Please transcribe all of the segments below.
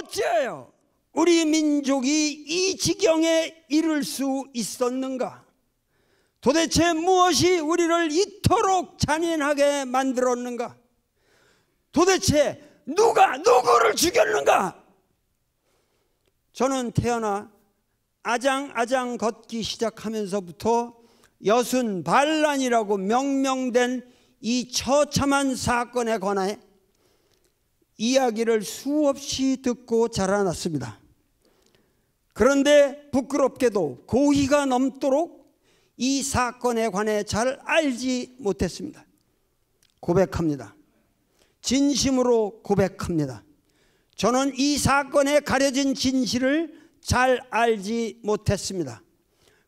어찌하여 우리 민족이 이 지경에 이를 수 있었는가? 도대체 무엇이 우리를 이토록 잔인하게 만들었는가? 도대체 누가 누구를 죽였는가? 저는 태어나 아장아장 걷기 시작하면서부터 여순 반란이라고 명명된 이 처참한 사건에 관해 이야기를 수없이 듣고 자라났습니다. 그런데 부끄럽게도 고의가 넘도록 이 사건에 관해 잘 알지 못했습니다. 고백합니다. 진심으로 고백합니다. 저는 이 사건에 가려진 진실을 잘 알지 못했습니다.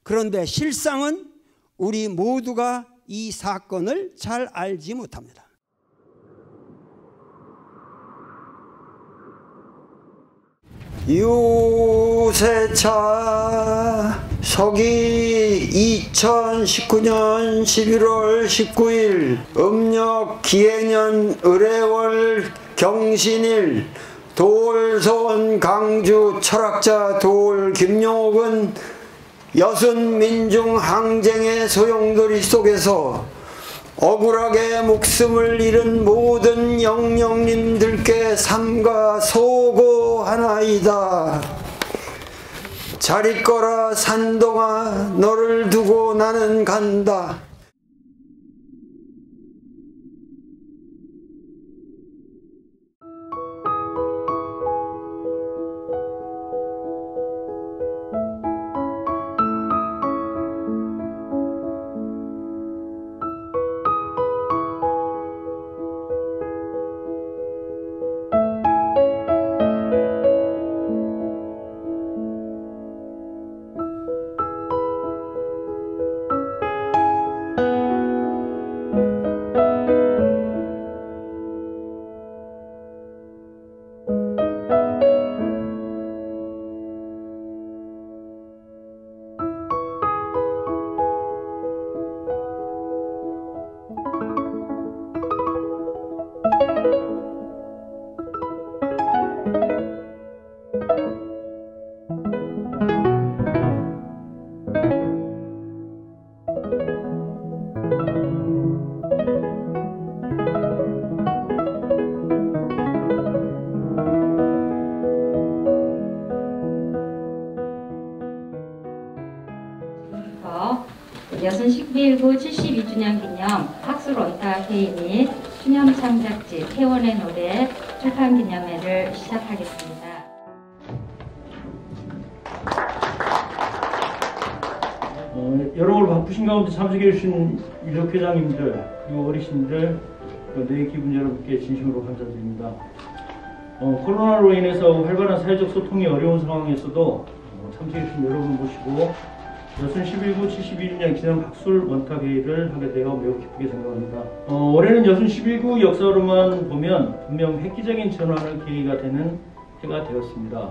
그런데 실상은 우리 모두가 이 사건을 잘 알지 못합니다. 유세차 서기 2019년 11월 19일 음력 기해년 을해월 경신일 도올서원 강주 철학자 도올 김용옥은 여순민중 항쟁의 소용돌이 속에서 억울하게 목숨을 잃은 모든 영령님들께 삼가 소고하나이다. 잘 있거라 산동아, 너를 두고 나는 간다. 여순 11구 72주년 기념 학술 원탁 회의 및 추념 창작집 태원의 노래 출판 기념회를 시작하겠습니다. 여러모로 바쁘신 가운데 참석해 주신 유족회장님들 그리고 어르신들 내 기분 여러분께 진심으로 감사드립니다. 코로나로 인해서 활발한 사회적 소통이 어려운 상황에서도 참석해 주신 여러분 모시고 여순 11구 71주년 기념 학술 원탁회의를 하게 되어 매우 기쁘게 생각합니다. 올해는 여순 11구 역사로만 보면 분명 획기적인 전환의 계기가 되는 해가 되었습니다.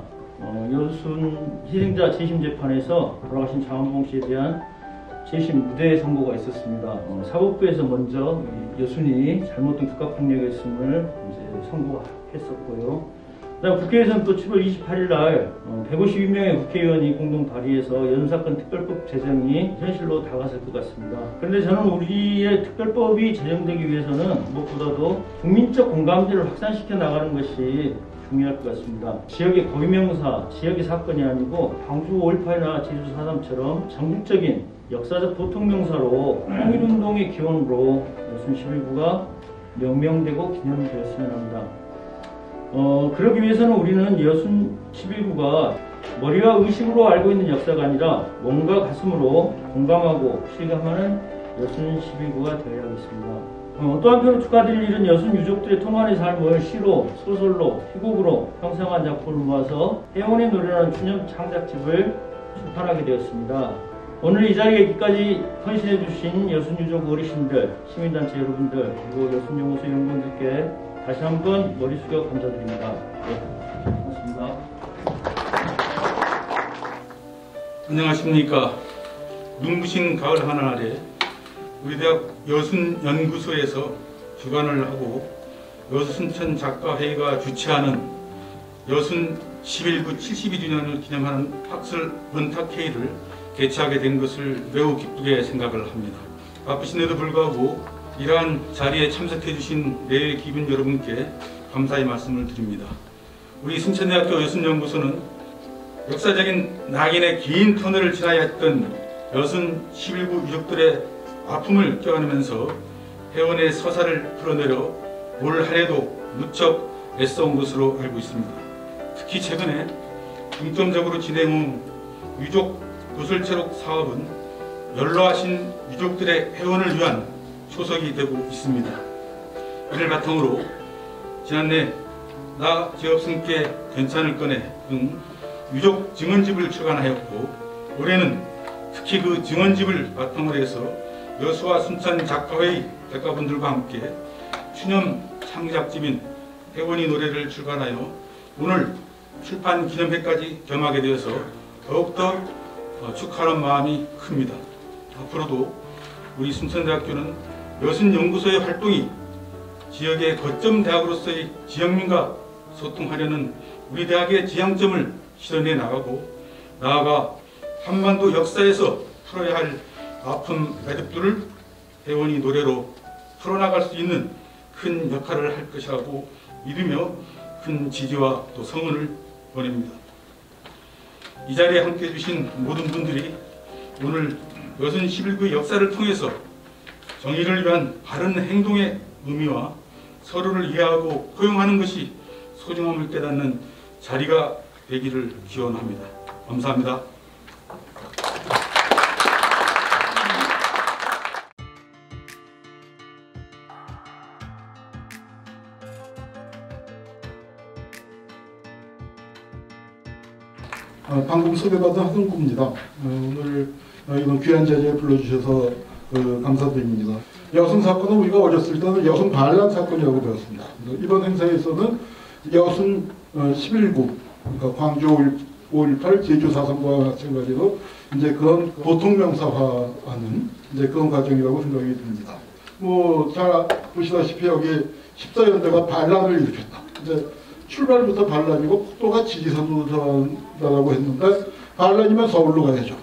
여순 희생자 재심 재판에서 돌아가신 장원봉 씨에 대한 재심 무죄 선고가 있었습니다. 사법부에서 먼저 여순이 잘못된 국가폭력이었음을 선고했었고요. 그다음 국회에서는 또 7월 28일 날 152명의 국회의원이 공동 발의해서 연사건 특별법 제정이 현실로 다가설 것 같습니다. 그런데 저는 우리의 특별법이 제정되기 위해서는 무엇보다도 국민적 공감대를 확산시켜 나가는 것이 중요할 것 같습니다. 지역의 고유명사, 지역의 사건이 아니고 광주 5.18나 제주 4.3처럼 전국적인 역사적 보통명사로 통일운동의 기원으로 여순 11구가 명명되고 기념되었으면 합니다. 그러기 위해서는 우리는 여순 11구가 머리와 의식으로 알고 있는 역사가 아니라 몸과 가슴으로 공감하고 실감하는 여순 11구가 되어야겠습니다. 또 한편으로 축하드릴 일은 여순 유족들의 통안의 삶을 시로, 소설로, 희곡으로 형성한 작품을 모아서 태원의 노래라는 추념 창작집을 출판하게 되었습니다. 오늘 이 자리에 여기까지 헌신해 주신 여순 유족 어르신들, 시민단체 여러분들, 그리고 여순연구소 연구원들께 다시 한번 머리 숙여 감사드립니다. 네, 고맙습니다. 안녕하십니까. 눈부신 가을 하늘아래 우리 대학 여순연구소에서 주관을 하고 여순천 작가회의가 주최하는 여순 11구 72주년을 기념하는 학술 원탁회의를 개최하게 된 것을 매우 기쁘게 생각을 합니다. 바쁘신데도 불구하고 이러한 자리에 참석해 주신 내외 기분 여러분께 감사의 말씀을 드립니다. 우리 순천대학교 여순연구소는 역사적인 낙인의 긴 터널을 지나야 했던 여순 11구 유족들의 아픔을 껴안으면서 회원의 서사를 풀어내려 올 한해도 무척 애써온 것으로 알고 있습니다. 특히 최근에 중점적으로 진행 후 유족 도술체록 사업은 연로하신 유족들의 회원을 위한 초석이 되고 있습니다. 이를 바탕으로 지난해 나 지업승께 괜찮을 거네 등 유족 증언집을 출간하였고 올해는 특히 그 증언집을 바탕으로 해서 여수와 순천 작가회의 작가분들과 함께 추념 창작집인 회원이 노래를 출간하여 오늘 출판 기념회까지 겸하게 되어서 더욱더 축하하는 마음이 큽니다. 앞으로도 우리 순천대학교는 여순연구소의 활동이 지역의 거점 대학으로서의 지역민과 소통하려는 우리 대학의 지향점을 실현해 나가고 나아가 한반도 역사에서 풀어야 할 아픈 매듭들을 회원이 노래로 풀어나갈 수 있는 큰 역할을 할 것이라고 믿으며 큰 지지와 또 성원을 보냅니다. 이 자리에 함께 해주신 모든 분들이 오늘 여순 11구의 역사를 통해서 정의를 위한 바른 행동의 의미와 서로를 이해하고 포용하는 것이 소중함을 깨닫는 자리가 되기를 기원합니다. 감사합니다. 방금 소개받은 하승구입니다. 오늘 이런 귀한 자리에 불러주셔서 감사드립니다. 여순 사건은 우리가 어렸을 때는 여순 반란 사건이라고 배웠습니다. 이번 행사에서는 여순 11구, 그러니까 광주 5.18 제주 4.3과 마찬가지로 이제 그런 보통 명사화하는 이제 그런 과정이라고 생각이 듭니다. 뭐 잘 보시다시피 여기 14연대가 반란을 일으켰다. 이제 출발부터 반란이고 폭도가 지리산으로 들어간다고 했는데 반란이면 서울로 가야죠.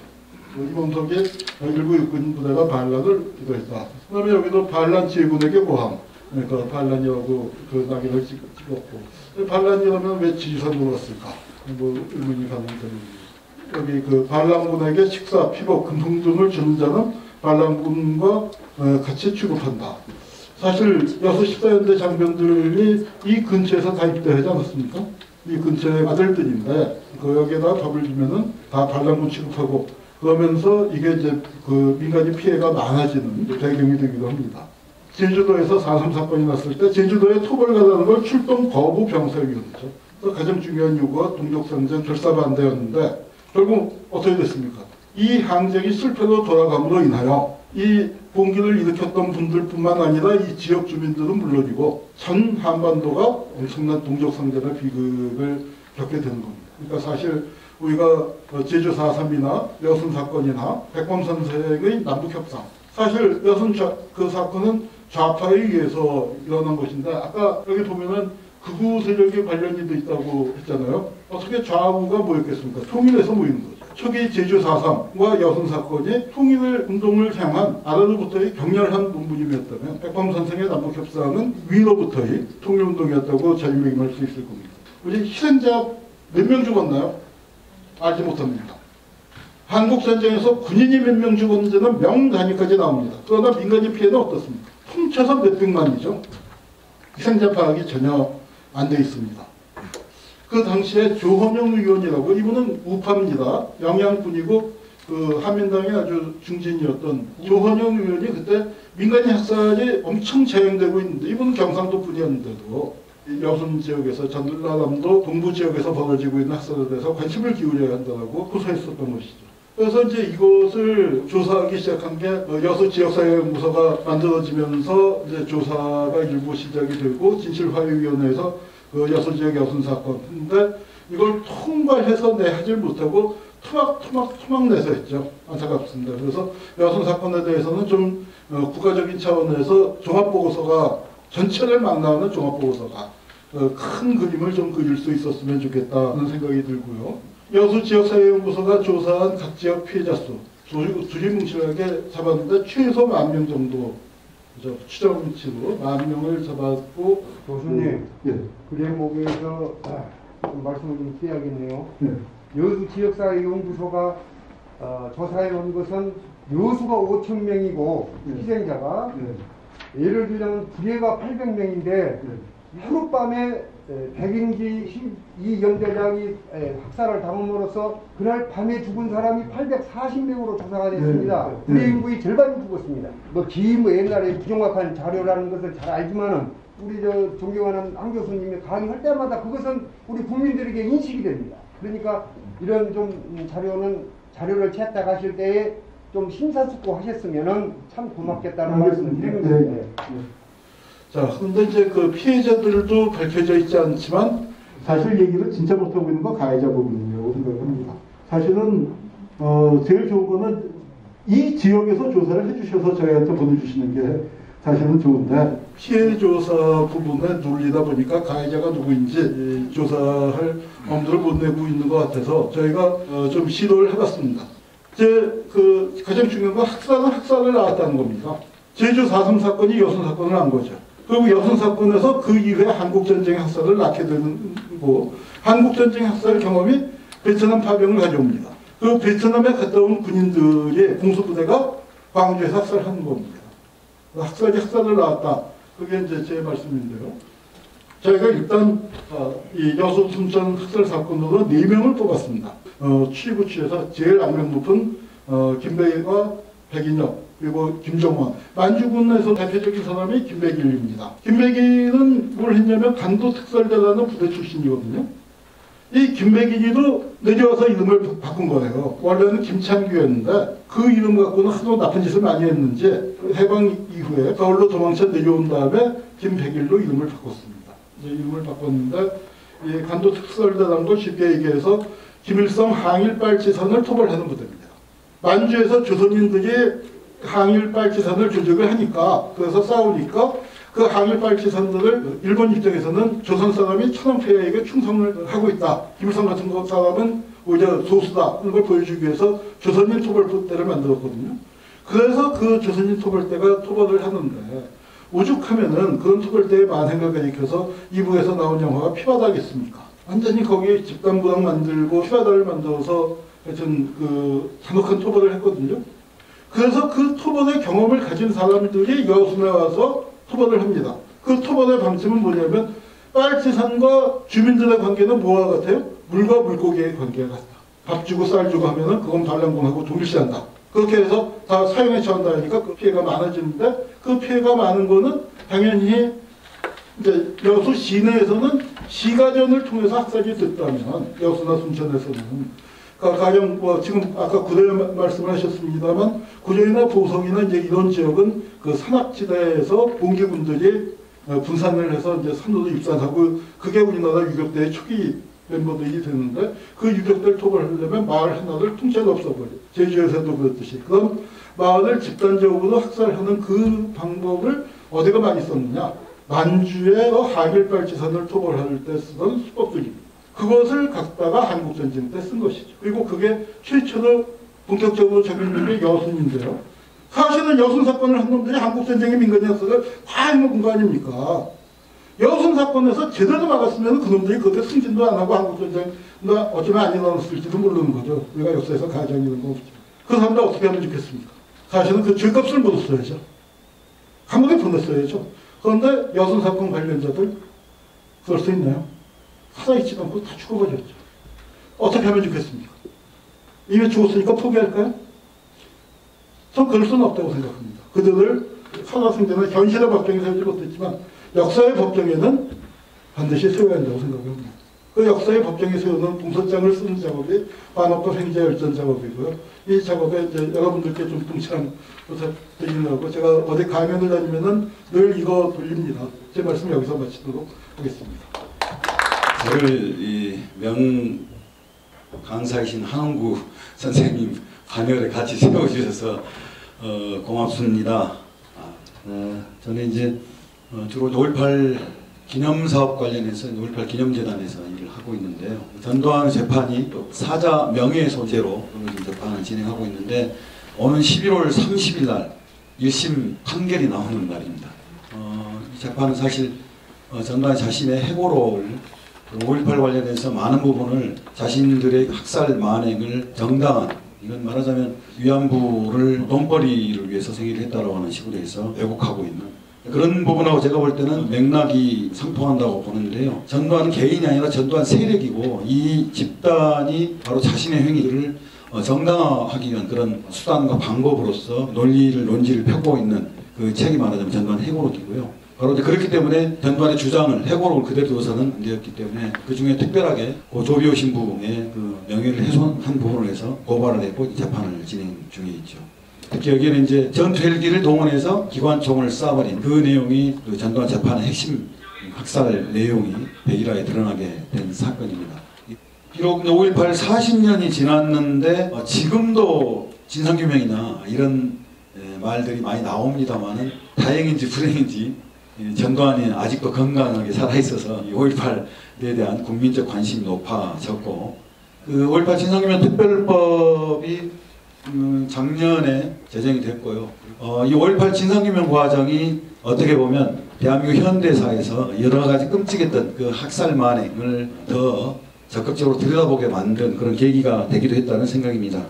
이범석이 19 육군 부대가 반란을 기도했다. 그다음에 여기도 반란 제군에게 모함. 그러니까 반란이라고 그 낙인을 찍었고 반란이라면 왜 지리산으로 갔을까? 뭐 의문이 가는 점입니다. 여기 그 반란군에게 식사, 피복, 금품 등을 주는 자는 반란군과 같이 취급한다. 사실 14연대 장병들이 이 근처에서 다 입대하지 않았습니까? 이 근처의 아들들인데 여기에다 밥을 주면은 다 반란군 취급하고 그러면서 이게 이제 그 민간인 피해가 많아지는 배경이 되기도 합니다. 제주도에서 4.3 사건이 났을 때 제주도에 토벌 가자는 걸 출동 거부 병사위원회죠. 가장 중요한 요구가 동족상전 결사 반대였는데 결국 어떻게 됐습니까? 이 항쟁이 실패로 돌아감으로 인하여 이 봉기를 일으켰던 분들뿐만 아니라 이 지역 주민들은 물론이고 전 한반도가 엄청난 동족상전의 비극을 겪게 되는 겁니다. 그러니까 사실 우리가 제주 4.3이나 여순 사건이나 백범 선생의 남북협상 사실 여순 그 사건은 좌파에 의해서 일어난 것인데 아까 여기 보면은 극우 세력에 관련이 돼 있다고 했잖아요. 어떻게 좌우가 뭐였겠습니까? 통일해서 모이는 거죠. 초기 제주 4.3과 여순 사건이 통일 운동을 향한 아래로부터의 격렬한 논문임이었다면 백범 선생의 남북협상은 위로부터의 통일 운동이었다고 자유명임할 수 있을 겁니다. 우리 희생자 몇 명 죽었나요? 알지 못합니다. 한국전쟁에서 군인이 몇 명 죽었는지는 명 단위까지 나옵니다. 그러나 민간인 피해는 어떻습니까? 통쳐서 몇백만이죠. 희생자 파악이 전혀 안 돼 있습니다. 그 당시에 조헌영 의원이라고 이분은 우파입니다. 영양군이고 그 한민당의 아주 중진이었던 조헌영 의원이 그때 민간인 학살이 엄청 재행되고 있는데 이분은 경상도 분이었는데도 여순 지역에서 전라남도 동부 지역에서 벌어지고 있는 학살에 대해서 관심을 기울여야 한다고 호소했었던 것이죠. 그래서 이제 이것을 조사하기 시작한 게 여수 지역사회연구소가 만들어지면서 이제 조사가 일부 시작이 되고 진실화해위원회에서 그 여수 지역 여순 사건인데 이걸 통과해서 내하지 못하고 토막 내서 했죠. 안타깝습니다. 그래서 여순 사건에 대해서는 좀 국가적인 차원에서 종합보고서가 전체를 막 나오는 종합보고서가 큰 그림을 좀 그릴 수 있었으면 좋겠다는 생각이 들고요. 여수 지역사회연구소가 조사한 각 지역 피해자 수 두리뭉실하게 잡았는데 최소 10,000명 정도 추정치로 10,000명을 잡았고. 교수님, 예. 그 대목에서 좀 말씀을 좀 드려야겠네요. 예. 여수 지역사회연구소가 조사해 온 것은 여수가 5,000명이고 예. 희생자가 예. 예를 들면 부계가 800명인데 예. 하룻밤에 백인기 이 연대장이 학살을 당함으로써 그날 밤에 죽은 사람이 840명으로 조사가 됐습니다. 네. 우리 인구의 절반이 죽었습니다. 뭐 옛날에 부정확한 자료라는 것을 잘 알지만은 우리 존경하는 한 교수님이 강의할 때마다 그것은 우리 국민들에게 인식이 됩니다. 그러니까 이런 좀 자료를 채택하실 때에 좀 심사숙고하셨으면은 참 고맙겠다는 말씀을 드리는 겁니다. 자, 그런데 이제 그 피해자들도 밝혀져 있지 않지만 사실 얘기를 진짜 못하고 있는 건 가해자 부분이라고 생각합니다. 사실은 제일 좋은 거는 이 지역에서 조사를 해주셔서 저희한테 보내주시는 게 사실은 좋은데 피해 조사 부분에 눌리다 보니까 가해자가 누구인지 조사할 엄두를 못 내고 있는 것 같아서 저희가 좀 시도를 해봤습니다. 이제 그 가장 중요한 건 학살을 낳았다는 겁니다. 제주 4.3 사건이 여순 사건을 한 거죠. 그리고 여순 사건에서 그 이후에 한국전쟁 학살을 낳게 되는 거고, 한국전쟁 학살 경험이 베트남 파병을 가져옵니다. 그 베트남에 갔다 온 군인들의 공수부대가 광주에서 학살하는 겁니다. 학살을 낳았다. 그게 이제 제 말씀인데요. 저희가 일단 이 여수 순천 학살 사건으로 4명을 뽑았습니다. 취구치에서 제일 악명 높은 김배기와 백인혁 그리고 김정원. 만주군에서 대표적인 사람이 김배길입니다. 김배길은 뭘 했냐면 간도특설대라는 부대 출신이거든요. 이 김배길이도 내려와서 이름을 바꾼 거예요. 원래는 김창규였는데 그 이름 갖고는 하도 나쁜 짓을 많이 했는지 해방 이후에 서울로 도망쳐 내려온 다음에 김배길로 이름을 바꿨습니다. 이제 이름을 바꿨는데 이 간도특설대라는 걸 쉽게 얘기해서 김일성 항일빨치산을 토벌하는 부대입니다. 만주에서 조선인들이 항일빨치산을 조직을 하니까, 그래서 싸우니까 그 항일빨치산들을 일본 입장에서는 조선 사람이 천황폐하에게 충성을 하고 있다. 김일성 같은 사람은 오히려 소수다. 이런 걸 보여주기 위해서 조선인 토벌대를 만들었거든요. 그래서 그 조선인 토벌대가 토벌을 하는데 오죽하면은 그런 토벌대에 만행을 가리켜서 이북에서 나온 영화가 피바다겠습니까? 완전히 거기에 집단부당 만들고 피바다를 만들어서 하여튼 그 잔혹한 토벌을 했거든요. 그래서 그 토벌의 경험을 가진 사람들이 여순에 와서 토벌을 합니다. 그 토벌의 방침은 뭐냐면 빨치산과 주민들의 관계는 뭐와 같아요? 물과 물고기의 관계가 같다. 밥 주고 쌀 주고 하면은 그건 반란군하고 동일시한다. 그렇게 해서 다 사용에 처한다 하니까 그 피해가 많아지는데 그 피해가 많은 거는 당연히 이제 여수 시내에서는 시가전을 통해서 학살이 됐다면 여수나 순천에서는 가령 뭐 지금 아까 구례 말씀을 하셨습니다만 구례나 보성이나 이제 이런 지역은 그 산악지대에서 봉기군들이 분산을 해서 이제 산으로 입산하고 그게 우리나라 유격대의 초기 멤버들이 되는데 그 유격대를 토벌하려면 마을 하나를 통째로 없애버려. 제주에서도 그렇듯이 그런 마을을 집단적으로 학살하는 그 방법을 어디가 많이 썼느냐? 만주의 항일빨치산을 토벌할 때 쓰던 수법들입니다. 그것을 갖다가 한국전쟁 때 쓴 것이죠. 그리고 그게 최초로 본격적으로 적용된 게 여순인데요. 사실은 여순 사건을 한 놈들이 한국전쟁의 민간인 학살을 다 해먹은 거 아닙니까? 여순 사건에서 제대로 막았으면 그놈들이 그때 승진도 안 하고 한국전쟁 어쩌면 안 일어났을지도 모르는 거죠. 우리가 역사에서 가장 이런 거 없죠. 그 사람들 어떻게 하면 좋겠습니까? 사실은 그 죄값을 물었어야죠. 감옥에 보냈어야죠. 그런데 여순 사건 관련자들 그럴 수 있나요? 살아있지도 않고 다 죽어버렸죠. 어떻게 하면 좋겠습니까? 이미 죽었으니까 포기할까요? 전 그럴 수는 없다고 생각합니다. 그들을 살아생전에 현실의 법정에 세우지 못했지만 역사의 법정에는 반드시 세워야 한다고 생각합니다. 그 역사의 법정에 세우는 공소장을 쓰는 작업이 반업법 행자열전 작업이고요. 이 작업에 이제 여러분들께 좀 동참 부탁드리려고 제가 어디 강연을 다니면은 늘 이거 돌립니다. 제 말씀 여기서 마치도록 하겠습니다. 저를 이 명강사이신 한홍구 선생님 반열에 같이 세워주셔서 고맙습니다. 저는 이제 주로 5.18 기념사업 관련해서 5.18 기념재단에서 일을 하고 있는데요. 전두환 재판이 또 사자 명예훼손죄로 재판을 진행하고 있는데 오는 11월 30일 날 1심 판결이 나오는 날입니다. 이 재판은 사실 전두환 자신의 해고를 5.18 관련해서 많은 부분을 자신들의 학살 만행을 정당한, 이건 말하자면 위안부를 돈벌이를 위해서 생일을 했다라고 하는 식으로 해서 왜곡하고 있는 그런 부분하고 제가 볼 때는 맥락이 상통한다고 보는데요. 전두환은 개인이 아니라 전두환 세력이고 이 집단이 바로 자신의 행위를 정당화하기 위한 그런 수단과 방법으로서 논지를 펴고 있는 그 책이 말하자면 전두환 해고록이고요. 바로 그렇기 때문에 전두환의 주장을 해고록을 그대로 둬서는 안 되었기 때문에 그 중에 특별하게 조비오 신부의 그 명예를 훼손한 부분을 해서 고발을 했고 재판을 진행 중에 있죠. 특히 여기에는 이제 전투 헬기를 동원해서 기관총을 쏴버린 그 내용이 그 전두환 재판의 핵심 학살 내용이 백일화에 드러나게 된 사건입니다. 비록 5.18 40년이 지났는데 지금도 진상규명이나 이런 말들이 많이 나옵니다만은 다행인지 불행인지 전두환이 아직도 건강하게 살아있어서 5.18에 대한 국민적 관심이 높아졌고 그 5.18 진상규명 특별법이 작년에 제정이 됐고요. 이 5.18 진상규명 과정이 어떻게 보면 대한민국 현대사에서 여러 가지 끔찍했던 그 학살 만행을 더 적극적으로 들여다보게 만든 그런 계기가 되기도 했다는 생각입니다.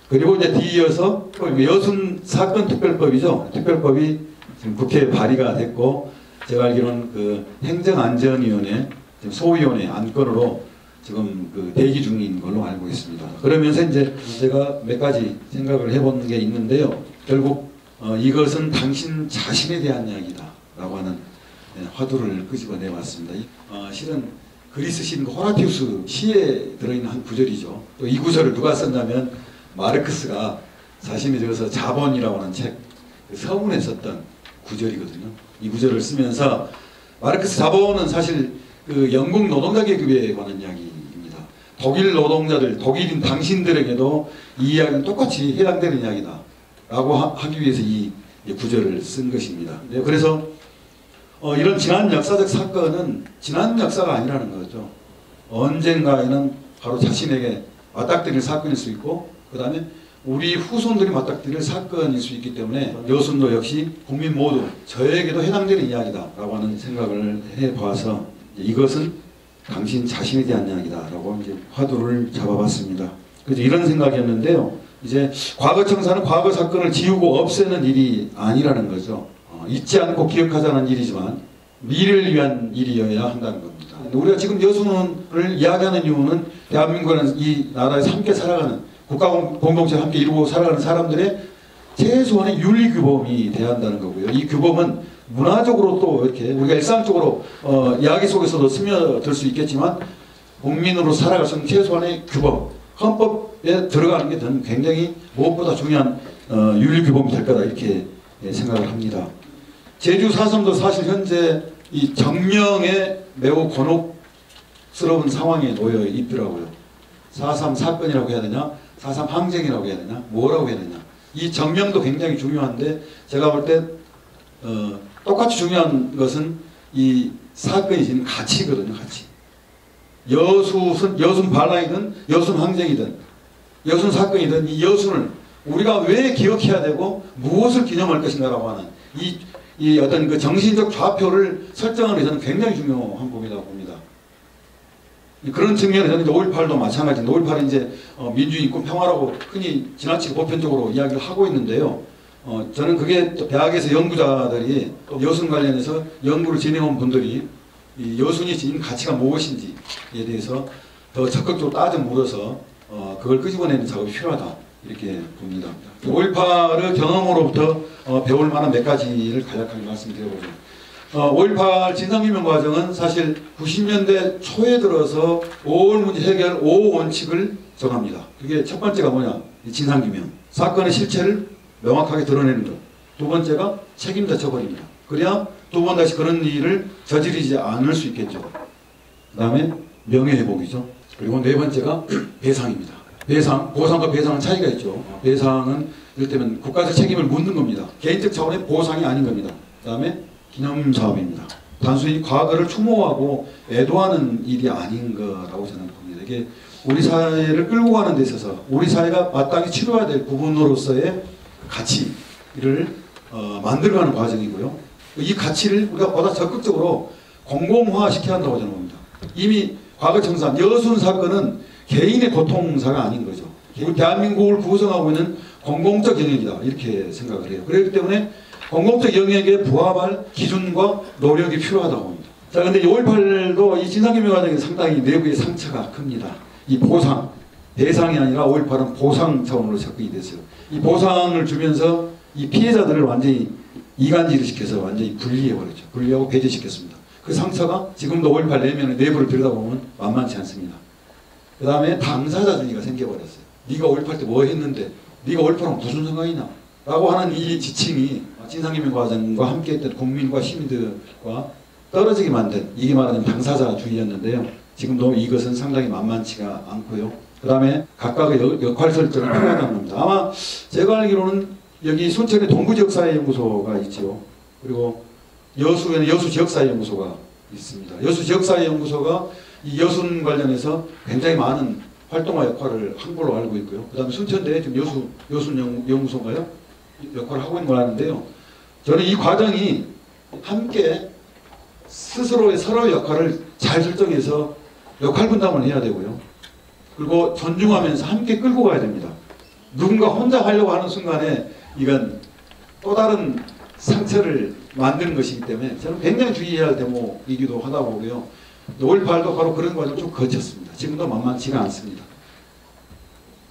그리고 이제 뒤이어서 여순 사건 특별법이죠. 특별법이 지금 국회에 발의가 됐고 제가 알기로는 그 행정안전위원회 소위원회 안건으로 지금 그 대기 중인 걸로 알고 있습니다. 그러면서 이제 제가 몇 가지 생각을 해본 게 있는데요. 결국 이것은 당신 자신에 대한 이야기다라고 하는 화두를 끄집어내 왔습니다. 실은 그리스 시인 호라티우스 시에 들어있는 한 구절이죠. 또 이 구절을 누가 썼냐면 마르크스가 자신이 적어서 자본이라고 하는 책 서문에 썼던 구절이거든요. 이 구절을 쓰면서 마르크스 자본은 사실 그 영국 노동자 계급에 관한 이야기입니다. 독일 노동자들, 독일인 당신들에게도 이 이야기는 똑같이 해당되는 이야기다 라고 하기 위해서 이 구절을 쓴 것입니다. 그래서 이런 지난 역사적 사건은 지난 역사가 아니라는 거죠. 언젠가에는 바로 자신에게 맞닥뜨릴 사건일 수 있고 그 다음에 우리 후손들이 맞닥뜨릴 사건일 수 있기 때문에 여순도 역시 국민 모두 저에게도 해당되는 이야기다라고 하는 생각을 해봐서 이것은 당신 자신에 대한 이야기다라고 이제 화두를 잡아봤습니다. 그래서 이런 생각이었는데요. 이제 과거 청사는 과거 사건을 지우고 없애는 일이 아니라는 거죠. 잊지 않고 기억하자는 일이지만 미래를 위한 일이어야 한다는 겁니다. 우리가 지금 여순을 이야기하는 이유는 대한민국은 이 나라에서 함께 살아가는 국가 공동체를 함께 이루고 살아가는 사람들의 최소한의 윤리 규범이 돼야 한다는 거고요. 이 규범은 문화적으로 또 이렇게 우리가 일상적으로 이야기 속에서도 스며들 수 있겠지만 국민으로 살아갈 수 있는 최소한의 규범, 헌법에 들어가는 게 저는 굉장히 무엇보다 중요한 윤리 규범이 될 거다 이렇게 생각을 합니다. 제주 4.3도 사실 현재 이 정명에 매우 곤혹스러운 상황에 놓여 있더라고요. 4.3 사건이라고 해야 되냐, 4.3 항쟁이라고 해야 되냐, 뭐라고 해야 되냐. 이 정명도 굉장히 중요한데 제가 볼 때 똑같이 중요한 것은 이 사건이 지닌 가치거든요. 가치. 여순 반란이든 여순 항쟁이든 여순 사건이든 이 여순을 우리가 왜 기억해야 되고 무엇을 기념할 것인가라고 하는 이 어떤 그 정신적 좌표를 설정하는 데서는 굉장히 중요한 부분이라고 봅니다. 그런 측면에서는 5.18도 마찬가지입니다. 5.18은 이제 민주인권 평화라고 흔히 지나치게 보편적으로 이야기를 하고 있는데요. 저는 그게 대학에서 연구자들이 여순 관련해서 연구를 진행한 분들이 이 여순이 지닌 가치가 무엇인지에 대해서 더 적극적으로 따져 물어서 그걸 끄집어내는 작업이 필요하다 이렇게 봅니다. 5.18의 경험으로부터 배울 만한 몇 가지를 간략하게 말씀드려보죠. 5.18 진상규명 과정은 사실 90년대 초에 들어서 5월 문제 해결 5원칙을 정합니다. 그게 첫 번째가 뭐냐? 진상규명. 사건의 실체를 명확하게 드러내는 것. 두 번째가 책임 져버립니다. 그래야 두 번 다시 그런 일을 저지르지 않을 수 있겠죠. 그 다음에 명예회복이죠. 그리고 네 번째가 배상입니다. 배상, 보상과 배상은 차이가 있죠. 배상은 이를테면 국가적 책임을 묻는 겁니다. 개인적 차원의 보상이 아닌 겁니다. 그 다음에 기념사업입니다. 단순히 과거를 추모하고 애도하는 일이 아닌 거라고 저는 봅니다. 이게 우리 사회를 끌고 가는 데 있어서 우리 사회가 마땅히 치러야 될 부분으로서의 가치를 만들어가는 과정이고요. 이 가치를 우리가 보다 적극적으로 공공화시켜야 한다고 저는 봅니다. 이미 과거 청산 여순 사건은 개인의 고통사가 아닌 거죠. 우리 대한민국을 구성하고 있는 공공적 영역이다 이렇게 생각을 해요. 그렇기 때문에 공공적 영역에 부합할 기준과 노력이 필요하다고 봅니다. 자, 근데 5.18도 이 진상규명 과정에 상당히 내부의 상처가 큽니다. 이 보상, 대상이 아니라 5.18은 보상 차원으로 접근이 됐어요. 이 보상을 주면서 이 피해자들을 완전히 이간질을 시켜서 완전히 분리해버렸죠. 분리하고 배제시켰습니다. 그 상처가 지금도 5.18 내면의 내부를 들여다보면 만만치 않습니다. 그 다음에 당사자주의가 생겨버렸어요. 네가 5.18 때 뭐 했는데 네가 5.18하고 무슨 상관이냐 라고 하는 이 지칭이 진상규명 과정과 함께했던 국민과 시민들과 떨어지게 만든 이게 말하는 당사자주의였는데요. 지금도 이것은 상당히 만만치가 않고요. 그 다음에 각각의 역할 설정을 필요하다는 겁니다. 아마 제가 알기로는 여기 순천에 동부지역사회연구소가 있죠. 그리고 여수에는 여수지역사회연구소가 있습니다. 여수지역사회연구소가 이 여순 관련해서 굉장히 많은 활동과 역할을 한 걸로 알고 있고요. 그 다음에 순천대에 지금 여순연구소인가요? 역할을 하고 있는 걸 아는데요. 저는 이 과정이 함께 스스로의 서로의 역할을 잘 설정해서 역할 분담을 해야 되고요. 그리고 존중하면서 함께 끌고 가야 됩니다. 누군가 혼자 하려고 하는 순간에 이건 또 다른 상처를 만드는 것이기 때문에 저는 굉장히 주의해야 할 대목이기도 하다고 보고요. 5.18도 바로 그런 과정을 좀 거쳤습니다. 지금도 만만치가 않습니다.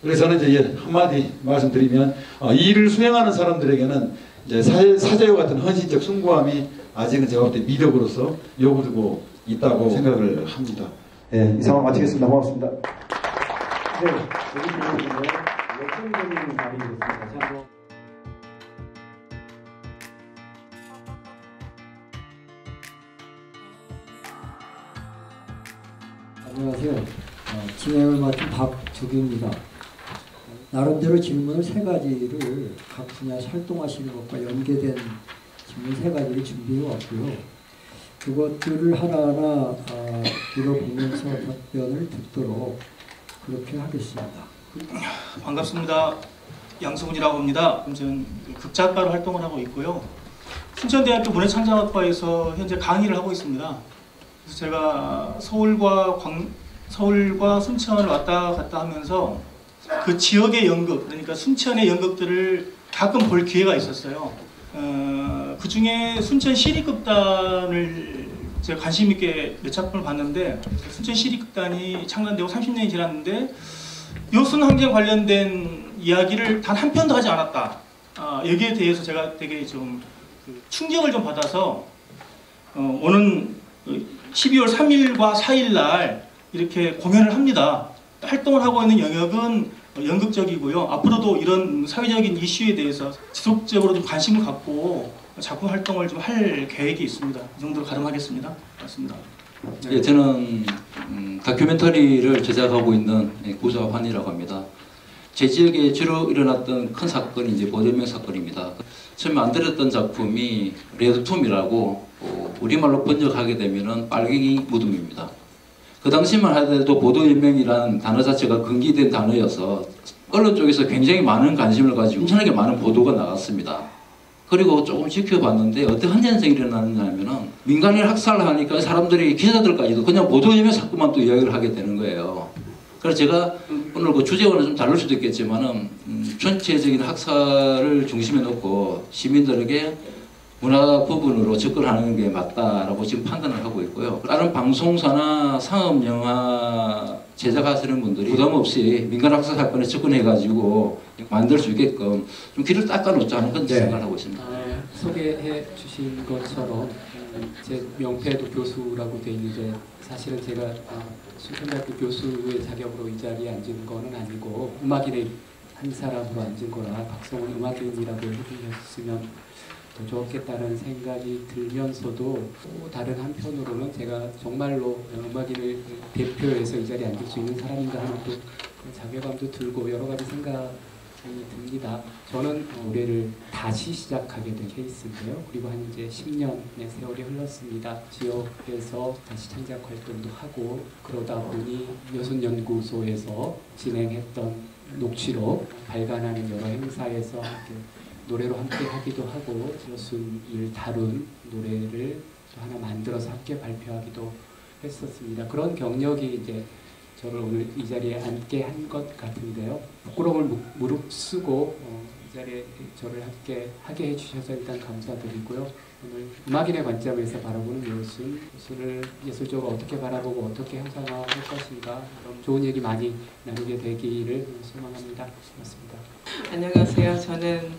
그래서 저는 이제 한마디 말씀드리면 이 일을 수행하는 사람들에게는 이제 사제와 같은 헌신적 숭고함이 아직은 제가 볼 때 미덕으로서 요구되고 있다고 생각을 합니다. 네, 이 상황 마치겠습니다. 고맙습니다. 네, 여기 역동적인 발언이었습니다. 다시 한번. 안녕하세요. 진행을 맡은 박두규입니다. 나름대로 질문을 세 가지를 각 분야에서 활동하시는 것과 연계된 질문 세 가지를 준비해 왔고요. 그것들을 하나하나 들어보면서 답변을 듣도록 그렇게 하겠습니다. 반갑습니다. 양승훈이라고 합니다. 저는 극작가로 활동을 하고 있고요. 순천대학교 문해창작학과에서 현재 강의를 하고 있습니다. 그래서 제가 서울과 순천을 왔다 갔다 하면서 그 지역의 연극, 그러니까 순천의 연극들을 가끔 볼 기회가 있었어요. 그 중에 순천 시립극단을 제가 관심 있게 몇 작품을 봤는데, 순천 시립극단이 창단되고 30년이 지났는데 여순 항쟁 관련된 이야기를 단 한 편도 하지 않았다. 여기에 대해서 제가 되게 좀 충격을 좀 받아서 오는 12월 3일과 4일 날 이렇게 공연을 합니다. 활동을 하고 있는 영역은 연극적이고요. 앞으로도 이런 사회적인 이슈에 대해서 지속적으로 좀 관심을 갖고 작품 활동을 좀 할 계획이 있습니다. 이 정도로 가름하겠습니다. 고맙습니다. 예, 저는 다큐멘터리를 제작하고 있는 고자환이라고 합니다. 제 지역에 주로 일어났던 큰 사건이 이제 보도명 사건입니다. 처음에 만들었던 작품이 레드톰이라고 우리말로 번역하게 되면은 빨갱이 무덤입니다. 그 당시만 하더라도 보도연맹이라는 단어 자체가 금기된 단어여서 언론 쪽에서 굉장히 많은 관심을 가지고 엄청나게 많은 보도가 나갔습니다. 그리고 조금 지켜봤는데 어떤 현상이 일어나느냐면은 민간인 학살을 하니까 사람들이 기자들까지도 그냥 보도연맹 사건만 또 이야기를 하게 되는 거예요. 그래서 제가 오늘 그 주제와는 좀 다를 수도 있겠지만은 전체적인 학살을 중심에 놓고 시민들에게 문화 부분으로 접근하는 게 맞다라고 지금 판단을 하고 있고요. 다른 방송사나 상업영화 제작하시는 분들이 부담 없이 민간 학살 사건에 접근해가지고 만들 수 있게끔 좀 길을 닦아놓자는 그런 생각을 하고 있습니다. 소개해 주신 것처럼 제 명패도 교수라고 돼 있는데 사실은 제가 순천대학교 교수의 자격으로 이 자리에 앉은 거는 아니고 음악인의 한 사람으로 앉은 거라 박성훈 음악인이라고 해주셨으면 더 좋겠다는 생각이 들면서도 또 다른 한편으로는 제가 정말로 음악인을 대표해서 이 자리에 앉을 수 있는 사람인가 하는 또 자괴감도 들고 여러 가지 생각이 듭니다. 저는 노래를 다시 시작하게 된 케이스인데요. 그리고 한 이제 10년의 세월이 흘렀습니다. 지역에서 다시 창작 활동도 하고 그러다 보니 여순연구소에서 진행했던 녹취록 발간하는 여러 행사에서 노래로 함께 하기도 하고 여순을 다룬 노래를 하나 만들어서 함께 발표하기도 했었습니다. 그런 경력이 이제 저를 오늘 이 자리에 앉게 한 것 같은데요. 부끄러움을 무릅쓰고 이 자리에 저를 함께 하게 해주셔서 일단 감사드리고요. 오늘 음악인의 관점에서 바라보는 여순을 예술적으로 어떻게 바라보고 어떻게 형상화할 것인가 그런 좋은 얘기 많이 나누게 되기를 소망합니다. 고맙습니다. 안녕하세요. 저는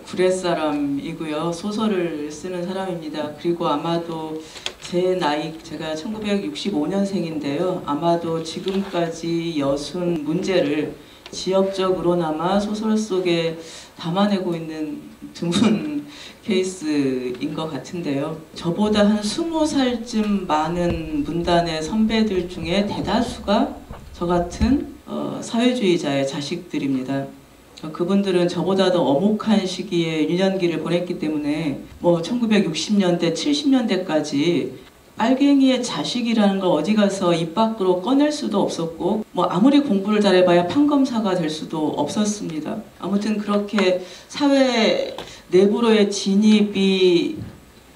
구례 사람이고요. 소설을 쓰는 사람입니다. 그리고 아마도 제 나이, 제가 1965년생인데요. 아마도 지금까지 여순 문제를 지역적으로나마 소설 속에 담아내고 있는 드문 케이스인 것 같은데요. 저보다 한 20살쯤 많은 문단의 선배들 중에 대다수가 저 같은 사회주의자의 자식들입니다. 그분들은 저보다 더 엄혹한 시기에 유년기를 보냈기 때문에 1960년대, 70년대까지 빨갱이의 자식이라는 걸 어디 가서 입 밖으로 꺼낼 수도 없었고 아무리 공부를 잘해봐야 판검사가 될 수도 없었습니다. 아무튼 그렇게 사회 내부로의 진입이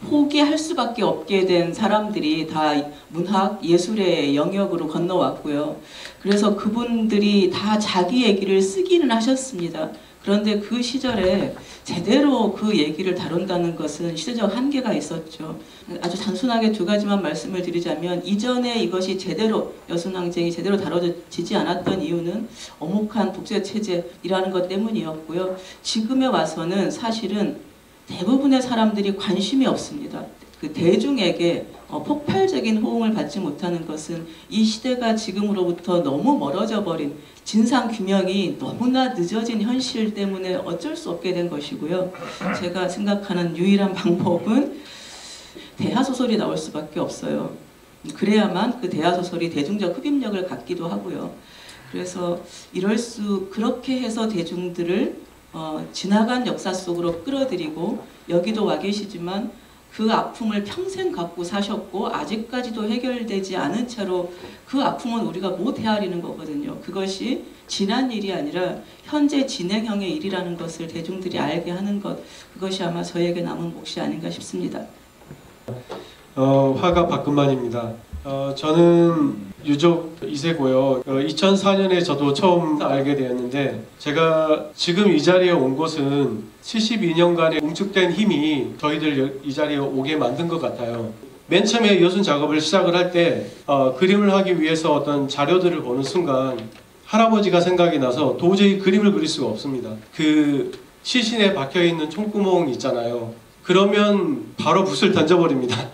포기할 수밖에 없게 된 사람들이 다 문학, 예술의 영역으로 건너왔고요. 그래서 그분들이 다 자기 얘기를 쓰기는 하셨습니다. 그런데 그 시절에 제대로 그 얘기를 다룬다는 것은 시대적 한계가 있었죠. 아주 단순하게 두 가지만 말씀을 드리자면 이전에 이것이 제대로 여순항쟁이 제대로 다뤄지지 않았던 이유는 엄혹한 독재체제이라는 것 때문이었고요. 지금에 와서는 사실은 대부분의 사람들이 관심이 없습니다. 그 대중에게 폭발적인 호응을 받지 못하는 것은 이 시대가 지금으로부터 너무 멀어져 버린 진상규명이 너무나 늦어진 현실 때문에 어쩔 수 없게 된 것이고요. 제가 생각하는 유일한 방법은 대하소설이 나올 수밖에 없어요. 그래야만 그 대하소설이 대중적 흡입력을 갖기도 하고요. 그래서 그렇게 해서 대중들을 지나간 역사 속으로 끌어들이고 여기도 와 계시지만 그 아픔을 평생 갖고 사셨고 아직까지도 해결되지 않은 채로 그 아픔은 우리가 못 헤아리는 거거든요. 그것이 지난 일이 아니라 현재 진행형의 일이라는 것을 대중들이 알게 하는 것, 그것이 아마 저에게 남은 몫이 아닌가 싶습니다. 화가 박근만입니다. 저는 유족 2세고요. 2004년에 저도 처음 알게 되었는데 제가 지금 이 자리에 온 것은 72년간의 뭉축된 힘이 저희들 이 자리에 오게 만든 것 같아요. 맨 처음에 여순 작업을 시작을 할 때 그림을 하기 위해서 어떤 자료들을 보는 순간 할아버지가 생각이 나서 도저히 그림을 그릴 수가 없습니다. 그 시신에 박혀있는 총구멍 있잖아요. 그러면 바로 붓을 던져버립니다.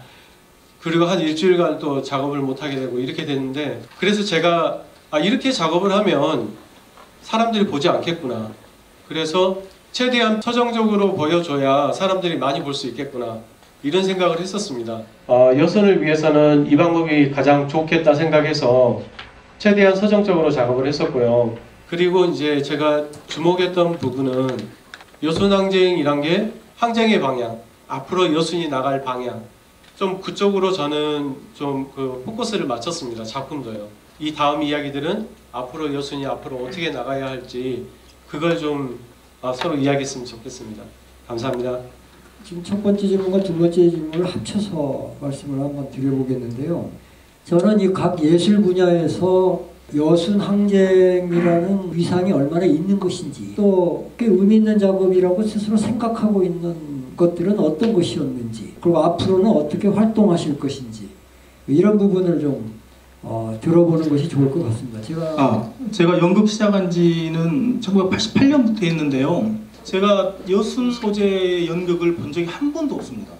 그리고 한 일주일간 또 작업을 못하게 되고 이렇게 됐는데, 그래서 제가 이렇게 작업을 하면 사람들이 보지 않겠구나. 그래서 최대한 서정적으로 보여줘야 사람들이 많이 볼 수 있겠구나. 이런 생각을 했었습니다. 여순을 위해서는 이 방법이 가장 좋겠다 생각해서 최대한 서정적으로 작업을 했었고요. 그리고 이제 제가 주목했던 부분은 여순항쟁이란 게 항쟁의 방향, 앞으로 여순이 나갈 방향, 좀 그쪽으로 저는 좀 그 포커스를 맞췄습니다. 작품도요. 이 다음 이야기들은 앞으로 여순이 앞으로 어떻게 나가야 할지 그걸 좀 서로 이야기했으면 좋겠습니다. 감사합니다. 지금 첫 번째 질문과 두 번째 질문을 합쳐서 말씀을 한번 드려보겠는데요. 저는 이 각 예술 분야에서 여순 항쟁이라는 위상이 얼마나 있는 것인지, 또 꽤 의미 있는 작업이라고 스스로 생각하고 있는 것들은 어떤 것이었는지, 그리고 앞으로는 어떻게 활동하실 것인지, 이런 부분을 좀 들어보는 것이 좋을 것 같습니다. 제가 연극 시작한 지는 1988년부터 했는데요. 제가 여순 소재의 연극을 본 적이 한 번도 없습니다.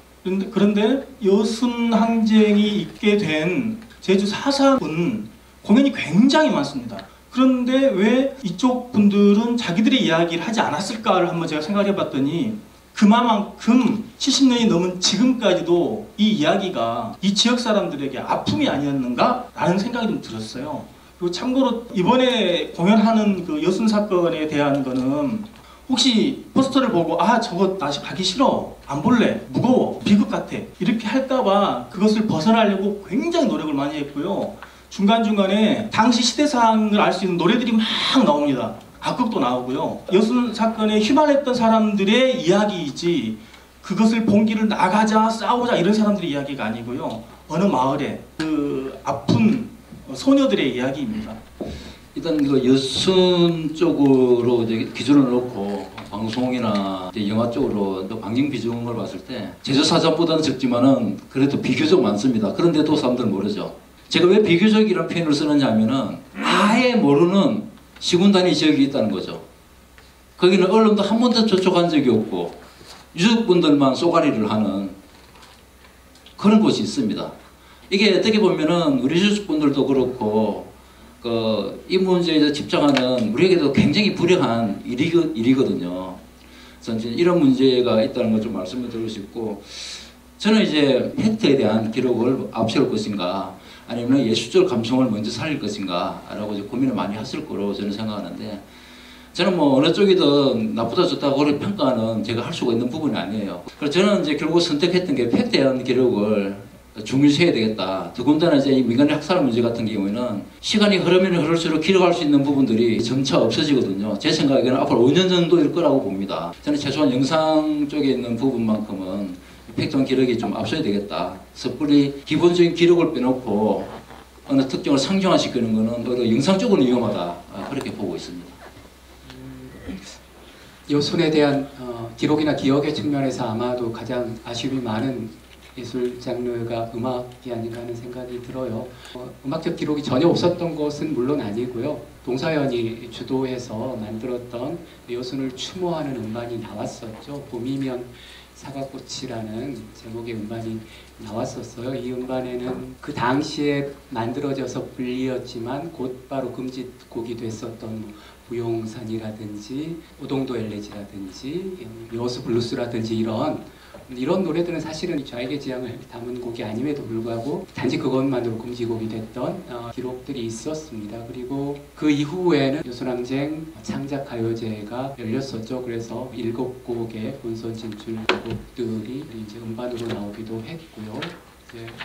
그런데 여순 항쟁이 있게 된 제주 사사은 공연이 굉장히 많습니다. 그런데 왜 이쪽 분들은 자기들의 이야기를 하지 않았을까를 한번 제가 생각해 봤더니 그만큼 70년이 넘은 지금까지도 이 이야기가 이 지역 사람들에게 아픔이 아니었는가 라는 생각이 좀 들었어요. 그리고 참고로 이번에 공연하는 그 여순 사건에 대한 거는 혹시 포스터를 보고 아 저거 나 가기 싫어, 안 볼래, 무거워, 비극 같아 이렇게 할까봐 그것을 벗어나려고 굉장히 노력을 많이 했고요. 중간중간에 당시 시대상을 알 수 있는 노래들이 막 나옵니다. 악극도 나오고요. 여순 사건에 휘말렸던 사람들의 이야기이지 그것을 봉기를 나가자 싸우자 이런 사람들의 이야기가 아니고요. 어느 마을에 그 아픈 소녀들의 이야기입니다. 일단 그 여순 쪽으로 이제 기준을 놓고 방송이나 이제 영화 쪽으로 방영 비중을 봤을 때 제주사전보다는 적지만은 그래도 비교적 많습니다. 그런데도 사람들은 모르죠. 제가 왜 비교적이라는 표현을 쓰느냐 하면은 아예 모르는 시군단위 지역이 있다는 거죠. 거기는 언론도 한 번도 접촉한 적이 없고 유족분들만 쏘가리를 하는 그런 곳이 있습니다. 이게 어떻게 보면은 우리 유족분들도 그렇고 이 문제에 집중하는 우리에게도 굉장히 불행한 일이거든요. 그래서 이런 문제가 있다는 걸 좀 말씀을 드리고 싶고, 저는 이제 팩트에 대한 기록을 앞세울 것인가 아니면 예술적 감성을 먼저 살릴 것인가 라고 이제 고민을 많이 했을 거로 저는 생각하는데, 저는 뭐 어느 쪽이든 나쁘다 좋다고 평가는 제가 할 수가 있는 부분이 아니에요. 그래서 저는 이제 결국 선택했던 게 팩트에 대한 기록을 중요시해야 되겠다. 더군다나 이제 이 민간인 학살 문제 같은 경우에는 시간이 흐르면 흐를수록 기록할 수 있는 부분들이 점차 없어지거든요. 제 생각에는 앞으로 5년 정도일 거라고 봅니다. 저는 최소한 영상 쪽에 있는 부분만큼은 팩트한 기록이 좀 앞서야 되겠다. 섣불리 기본적인 기록을 빼놓고 어느 특정을 상징화시키는 것은 오히려 영상 쪽은 위험하다. 그렇게 보고 있습니다. 여순에 대한 기록이나 기억의 측면에서 아마도 가장 아쉬움이 많은 예술 장르가 음악이 아닌가 하는 생각이 들어요. 음악적 기록이 전혀 없었던 것은 물론 아니고요. 동서연이 주도해서 만들었던 여순을 추모하는 음반이 나왔었죠. 봄이면 사과꽃이라는 제목의 음반이 나왔었어요. 이 음반에는 그 당시에 만들어져서 불리었지만 곧바로 금지곡이 됐었던 부용산이라든지 오동도 엘레지라든지 여수 블루스라든지 이런 노래들은 사실은 좌익의 지향을 담은 곡이 아님에도 불구하고 단지 그것만으로 금지곡이 됐던 기록들이 있었습니다. 그리고 그 이후에는 여순항쟁 창작가요제가 열렸었죠. 그래서 7곡의 본선 진출곡들이 이제 음반으로 나오기도 했고요.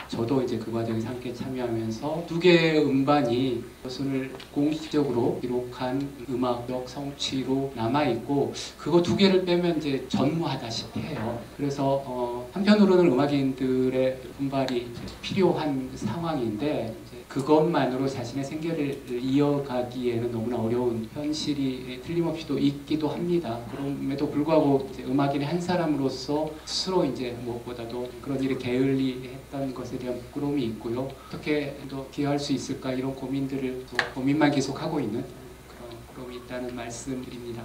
저도 이제 그 과정에서 함께 참여하면서 2개의 음반이 여순을 공식적으로 기록한 음악적 성취로 남아있고, 그거 2개를 빼면 이제 전무하다시피 해요. 그래서 한편으로는 음악인들의 분발이 필요한 상황인데, 그것만으로 자신의 생계를 이어가기에는 너무나 어려운 현실이 틀림없이 또 있기도 합니다. 그럼에도 불구하고 이제 음악인의 한 사람으로서 스스로 이제 무엇보다도 그런 일에 게을리했던 것에 대한 부끄러움이 있고요. 어떻게 또 기여할 수 있을까 이런 고민들을 또 고민만 계속하고 있는 그런 부끄러움이 있다는 말씀드립니다.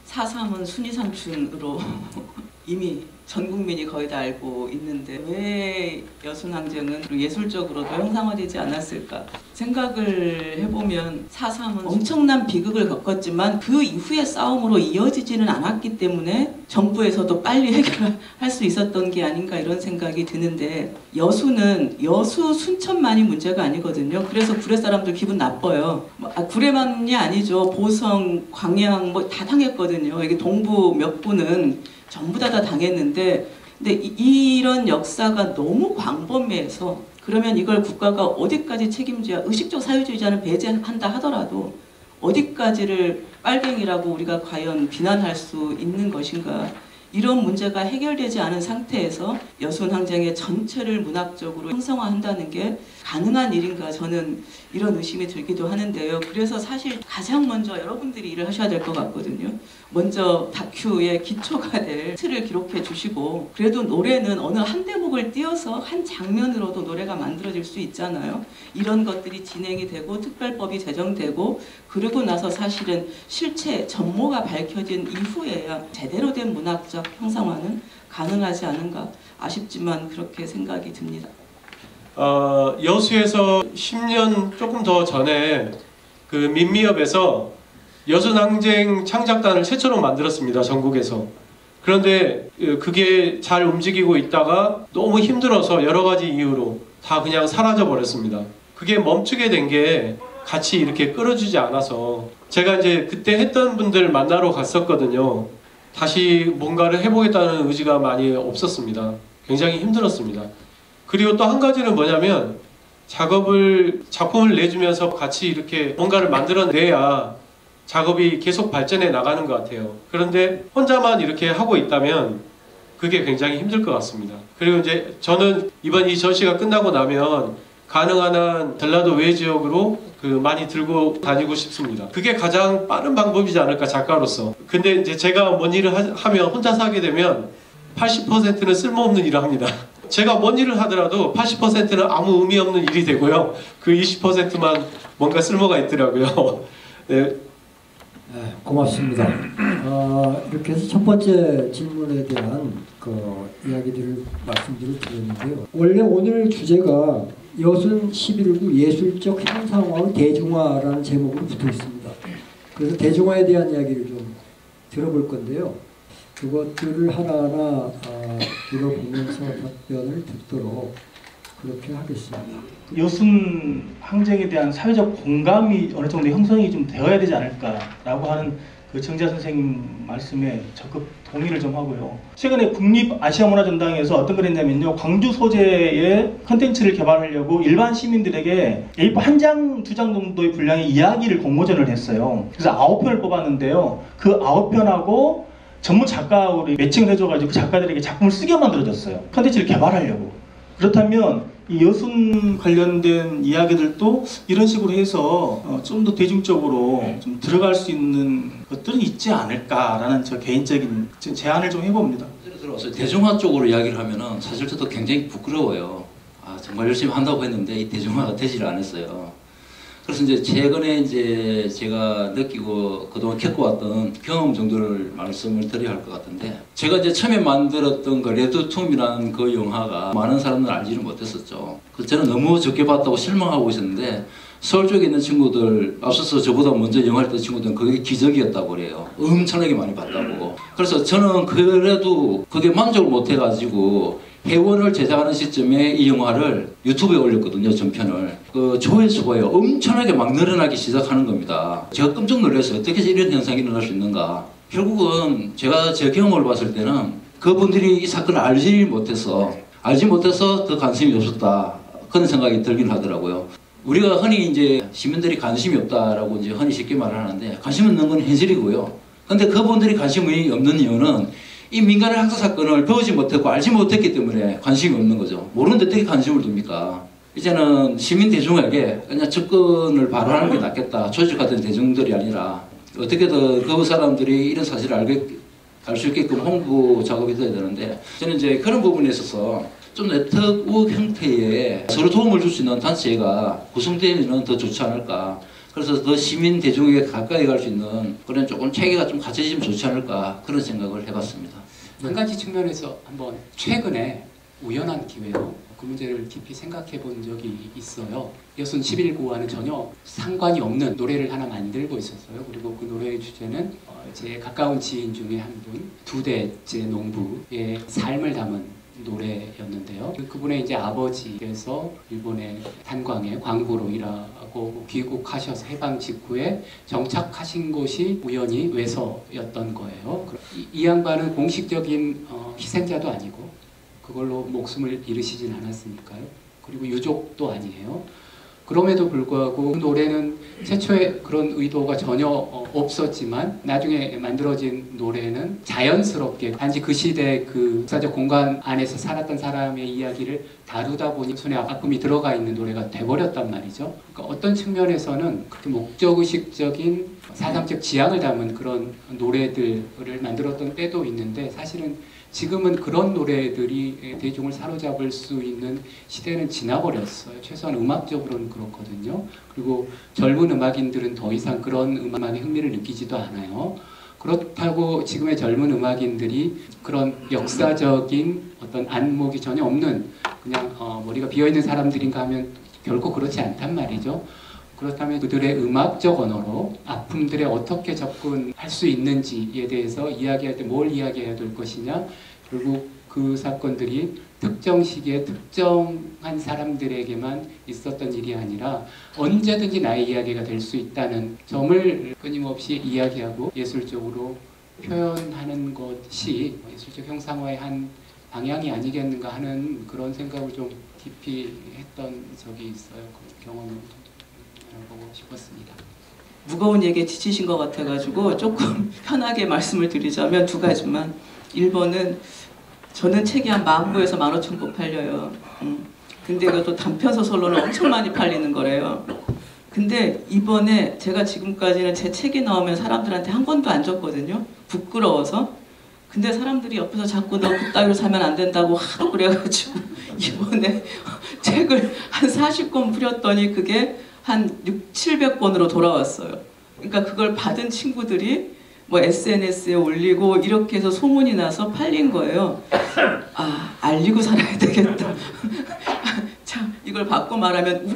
4.3은 순위삼촌으로 이미 전 국민이 거의 다 알고 있는데 왜 여순항쟁은 예술적으로도 형상화되지 않았을까 생각을 해보면 4.3은 엄청난 비극을 겪었지만 그 이후의 싸움으로 이어지지는 않았기 때문에 정부에서도 빨리 해결할 수 있었던 게 아닌가 이런 생각이 드는데, 여수는 여수 순천만이 문제가 아니거든요. 그래서 구례 사람들 기분 나빠요. 구례만이 아니죠. 보성, 광양 뭐 다 당했거든요. 이게 동부 몇 부는 전부 다 당했는데, 근데 이런 역사가 너무 광범위해서 그러면 이걸 국가가 어디까지 책임져야, 의식적 사유주의자는 배제한다 하더라도 어디까지를 빨갱이라고 우리가 과연 비난할 수 있는 것인가, 이런 문제가 해결되지 않은 상태에서 여순항쟁의 전체를 문학적으로 형성화한다는 게 가능한 일인가, 저는 이런 의심이 들기도 하는데요. 그래서 사실 가장 먼저 여러분들이 일을 하셔야 될 것 같거든요. 먼저 다큐의 기초가 될 틀을 기록해 주시고, 그래도 노래는 어느 한 대목을 띄어서 한 장면으로도 노래가 만들어질 수 있잖아요. 이런 것들이 진행이 되고 특별법이 제정되고 그러고 나서 사실은 실체 전모가 밝혀진 이후에야 제대로 된 문학적 형상화는 가능하지 않은가, 아쉽지만 그렇게 생각이 듭니다. 여수에서 10년 조금 더 전에 그 민미협에서 여순항쟁 창작단을 최초로 만들었습니다. 전국에서. 그런데 그게 잘 움직이고 있다가 너무 힘들어서 여러 가지 이유로 다 그냥 사라져 버렸습니다. 그게 멈추게 된 게 같이 이렇게 끌어주지 않아서 제가 이제 그때 했던 분들 만나러 갔었거든요. 다시 뭔가를 해보겠다는 의지가 많이 없었습니다. 굉장히 힘들었습니다. 그리고 또 한 가지는 뭐냐면 작품을 내주면서 같이 이렇게 뭔가를 만들어내야 작업이 계속 발전해 나가는 것 같아요. 그런데 혼자만 이렇게 하고 있다면 그게 굉장히 힘들 것 같습니다. 그리고 이제 저는 이번 이 전시가 끝나고 나면 가능한 한 전라도 외 지역으로 많이 들고 다니고 싶습니다. 그게 가장 빠른 방법이지 않을까, 작가로서. 근데 이제 제가 뭔 일을 하면 혼자서 하게 되면 80%는 쓸모없는 일을 합니다. 제가 뭔 일을 하더라도 80%는 아무 의미 없는 일이 되고요. 그 20%만 뭔가 쓸모가 있더라고요. 네. 네, 고맙습니다. 이렇게 해서 첫 번째 질문에 대한 이야기들을 말씀드릴 드렸는데요. 원래 오늘 주제가 여순 11구 예술적 형상화의 대중화라는 제목으로 붙어 있습니다. 그래서 대중화에 대한 이야기를 좀 들어볼 건데요. 그것들을 하나하나 들어보면서 답변을 듣도록 그렇게 하겠습니다. 여순 항쟁에 대한 사회적 공감이 어느 정도 형성이 좀 되어야 되지 않을까라고 하는 그 정자 선생님 말씀에 적극 동의를 좀 하고요. 최근에 국립아시아문화전당에서 어떤 걸 했냐면요. 광주 소재의 컨텐츠를 개발하려고 일반 시민들에게 A4 한 장, 두 장 정도의 분량의 이야기를 공모전을 했어요. 그래서 9편을 뽑았는데요. 그 9편하고 전문 작가로 매칭을 해줘가지고 그 작가들에게 작품을 쓰게 만들어줬어요. 컨텐츠를 개발하려고. 그렇다면 이 여순 관련된 이야기들도 이런 식으로 해서 좀 더 대중적으로 좀 들어갈 수 있는 것들은 있지 않을까라는 저 개인적인 제안을 좀 해봅니다. 들어서 대중화 쪽으로 이야기를 하면은 사실 저도 굉장히 부끄러워요. 정말 열심히 한다고 했는데 이 대중화가 되질 않았어요. 그래서 이제 최근에 이제 제가 느끼고 그동안 겪어왔던 경험 정도를 말씀을 드려야 할 것 같은데, 제가 이제 처음에 만들었던 그 레드툼이라는 그 영화가 많은 사람들은 알지를 못했었죠. 저는 너무 적게 봤다고 실망하고 있었는데, 서울 쪽에 있는 친구들, 앞서서 저보다 먼저 영화를 했던 친구들은 그게 기적이었다고 그래요. 엄청나게 많이 봤다고. 그래서 저는 그래도 그게 만족을 못 해가지고 회원을 제작하는 시점에 이 영화를 유튜브에 올렸거든요, 전편을. 그 조회수가 엄청나게 막 늘어나기 시작하는 겁니다. 제가 깜짝 놀랐어요. 어떻게 이런 현상이 일어날 수 있는가. 결국은 제가 제 경험을 봤을 때는 그분들이 이 사건을 알지 못해서 더 관심이 없었다, 그런 생각이 들긴 하더라고요. 우리가 흔히 이제 시민들이 관심이 없다라고 이제 흔히 쉽게 말을 하는데, 관심 없는 건 현실이고요. 근데 그분들이 관심이 없는 이유는 이 민간의 학살 사건을 배우지 못했고 알지 못했기 때문에 관심이 없는 거죠. 모르는데 어떻게 관심을 둡니까? 이제는 시민 대중에게 그냥 접근을 바로 하는 게 낫겠다. 조직화된 대중들이 아니라 어떻게든 그 사람들이 이런 사실을 알 수 있게끔 홍보 작업이 돼야 되는데, 저는 이제 그런 부분에 있어서 좀 네트워크 형태의 서로 도움을 줄 수 있는 단체가 구성되면 더 좋지 않을까. 그래서 더 시민 대중에게 가까이 갈 수 있는 그런 조금 체계가 좀 갖춰지면 좋지 않을까, 그런 생각을 해봤습니다. 한 가지 측면에서 한번 최근에 우연한 기회로 그 문제를 깊이 생각해 본 적이 있어요. 여순 11구와는 전혀 상관이 없는 노래를 하나 만들고 있었어요. 그리고 그 노래의 주제는 제 가까운 지인 중에 한 분, 2대째 농부의 삶을 담은 노래였는데요. 그분의 이제 아버지께서 일본의 탄광에 광부로 일하고 귀국하셔서 해방 직후에 정착하신 곳이 우연히 외서였던 거예요. 이 양반은 공식적인 희생자도 아니고 그걸로 목숨을 잃으시진 않았으니까요. 그리고 유족도 아니에요. 그럼에도 불구하고 그 노래는 최초에 그런 의도가 전혀 없었지만 나중에 만들어진 노래는 자연스럽게 단지 그 시대 그 역사적 공간 안에서 살았던 사람의 이야기를 다루다 보니 손에 아픔이 들어가 있는 노래가 돼버렸단 말이죠. 그러니까 어떤 측면에서는 그렇게 목적의식적인 사상적 지향을 담은 그런 노래들을 만들었던 때도 있는데, 사실은 지금은 그런 노래들이 대중을 사로잡을 수 있는 시대는 지나버렸어요. 최소한 음악적으로는 그렇거든요. 그리고 젊은 음악인들은 더 이상 그런 음악에 흥미를 느끼지도 않아요. 그렇다고 지금의 젊은 음악인들이 그런 역사적인 어떤 안목이 전혀 없는 그냥 머리가 비어있는 사람들인가 하면 결코 그렇지 않단 말이죠. 그렇다면 그들의 음악적 언어로 아픔들에 어떻게 접근할 수 있는지에 대해서 이야기할 때 뭘 이야기해야 될 것이냐, 그리고 그 사건들이 특정 시기에 특정한 사람들에게만 있었던 일이 아니라 언제든지 나의 이야기가 될 수 있다는 점을 끊임없이 이야기하고 예술적으로 표현하는 것이 예술적 형상화의 한 방향이 아니겠는가 하는 그런 생각을 좀 깊이 했던 적이 있어요. 그 경험을 알아보고 싶었습니다. 무거운 얘기에 지치신 것 같아가지고 조금 편하게 말씀을 드리자면 두 가지만. 1번은 저는 책이 한 10,000부에서 15,000부 팔려요. 근데 이것도 단편소설로는 엄청 많이 팔리는 거래요. 근데 이번에 제가 지금까지는 제 책이 나오면 사람들한테 한 권도 안 줬거든요. 부끄러워서. 근데 사람들이 옆에서 자꾸 너 그따위로 사면 안 된다고 하도 그래가지고 이번에 책을 한 40권 뿌렸더니 그게 한 600~700권으로 돌아왔어요. 그러니까 그걸 받은 친구들이 뭐 SNS에 올리고 이렇게 해서 소문이 나서 팔린 거예요. 아, 알리고 살아야 되겠다. 참, 이걸 바꿔 말하면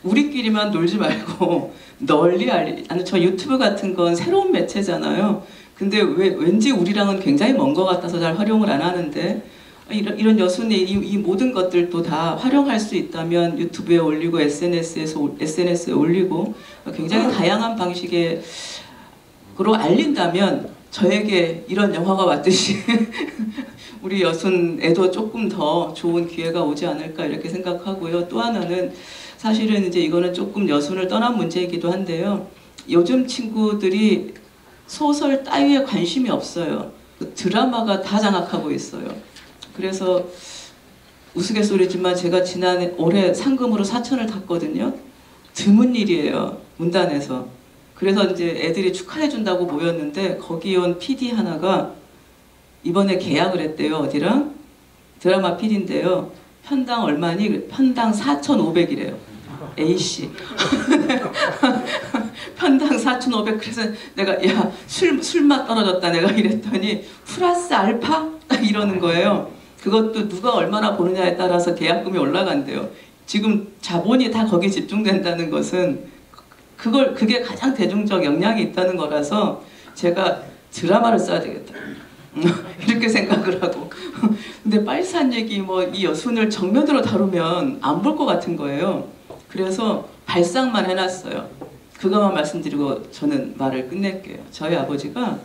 우리끼리만 놀지 말고 널리 아니, 저 유튜브 같은 건 새로운 매체잖아요. 근데 왠지 우리랑은 굉장히 먼 것 같아서 잘 활용을 안 하는데 이런 여순의 이 모든 것들도 다 활용할 수 있다면 유튜브에 올리고 SNS에 올리고 굉장히 다양한 방식의 그로 알린다면 저에게 이런 영화가 왔듯이 우리 여순에도 조금 더 좋은 기회가 오지 않을까 이렇게 생각하고요. 또 하나는 사실은 이제 이거는 조금 여순을 떠난 문제이기도 한데요. 요즘 친구들이 소설 따위에 관심이 없어요. 드라마가 다 장악하고 있어요. 그래서 우스갯소리지만 제가 올해 상금으로 4천을 탔거든요. 드문 일이에요. 문단에서. 그래서 이제 애들이 축하해준다고 모였는데 거기 온 PD 하나가 이번에 계약을 했대요. 어디랑? 드라마 PD인데요. 편당 얼마니? 편당 4,500이래요. A씨. 편당 4,500. 그래서 내가 야 술맛 떨어졌다 내가 이랬더니 플러스 알파? 이러는 거예요. 그것도 누가 얼마나 보느냐에 따라서 계약금이 올라간대요. 지금 자본이 다 거기에 집중된다는 것은 그게 가장 대중적 영향이 있다는 거라서 제가 드라마를 써야 되겠다. 이렇게 생각을 하고. 근데 빨산 얘기 이 여순을 정면으로 다루면 안 볼 것 같은 거예요. 그래서 발상만 해놨어요. 그것만 말씀드리고 저는 말을 끝낼게요. 저희 아버지가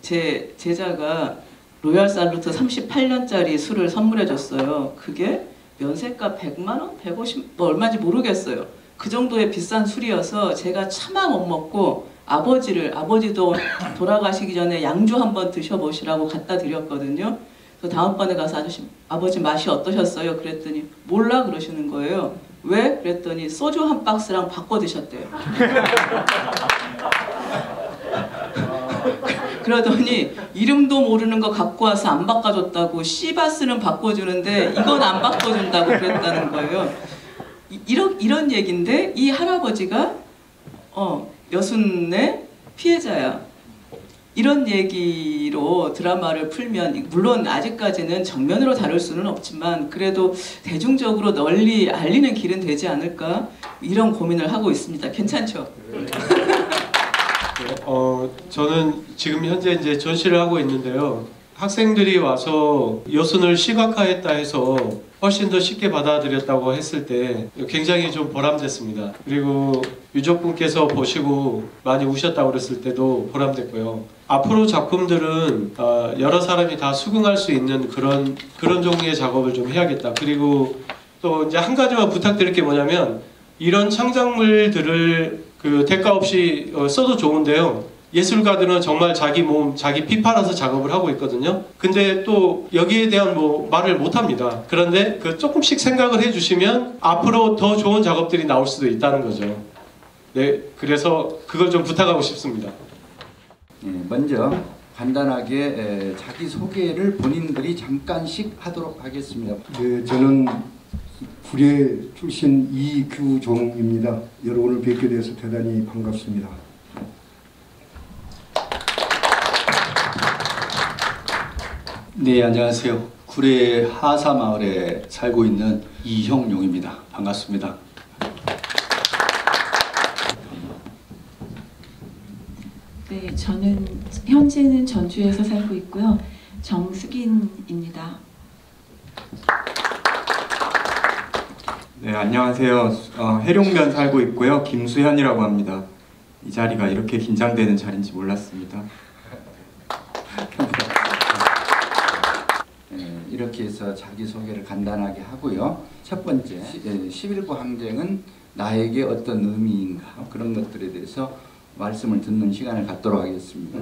제 제자가 로얄 살루트 38년짜리 술을 선물해 줬어요. 그게 면세가 100만 원? 150? 얼마인지 모르겠어요. 그 정도의 비싼 술이어서 제가 차마 못 먹고 아버지도 돌아가시기 전에 양주 한번 드셔보시라고 갖다 드렸거든요. 그래서 다음번에 가서 아버지 맛이 어떠셨어요? 그랬더니 몰라 그러시는 거예요. 왜? 그랬더니 소주 한 박스랑 바꿔 드셨대요. 그러더니 이름도 모르는 거 갖고 와서 안 바꿔줬다고 씨바스는 바꿔주는데 이건 안 바꿔준다고 그랬다는 거예요. 이런 얘기인데 이 할아버지가 여순의 피해자야. 이런 얘기로 드라마를 풀면 물론 아직까지는 정면으로 다룰 수는 없지만 그래도 대중적으로 널리 알리는 길은 되지 않을까 이런 고민을 하고 있습니다. 괜찮죠? 저는 지금 현재 이제 전시를 하고 있는데요. 학생들이 와서 여순을 시각화했다 해서 훨씬 더 쉽게 받아들였다고 했을 때 굉장히 좀 보람됐습니다. 그리고 유족분께서 보시고 많이 우셨다고 그랬을 때도 보람됐고요. 앞으로 작품들은 여러 사람이 다 수긍할 수 있는 그런 종류의 작업을 좀 해야겠다. 그리고 또 이제 한 가지만 부탁드릴 게 뭐냐면 이런 창작물들을 대가 없이 써도 좋은데요. 예술가들은 정말 자기 몸, 자기 피 팔아서 작업을 하고 있거든요. 근데 또 여기에 대한 말을 못 합니다. 그런데 조금씩 생각을 해주시면 앞으로 더 좋은 작업들이 나올 수도 있다는 거죠. 네, 그래서 그걸 좀 부탁하고 싶습니다. 먼저 간단하게 자기 소개를 본인들이 잠깐씩 하도록 하겠습니다. 네, 저는 구례 출신 이규종입니다. 여러분을 뵙게 돼서 대단히 반갑습니다. 네, 안녕하세요. 구례 하사마을에 살고 있는 이형용입니다. 반갑습니다. 네, 저는 현재는 전주에서 살고 있고요. 정수긴입니다. 네, 안녕하세요. 해룡면 살고 있고요. 김수현이라고 합니다. 이 자리가 이렇게 긴장되는 자리인지 몰랐습니다. 이렇게 해서 자기소개를 간단하게 하고요. 첫 번째, 11구 항쟁은 나에게 어떤 의미인가 그런 것들에 대해서 말씀을 듣는 시간을 갖도록 하겠습니다.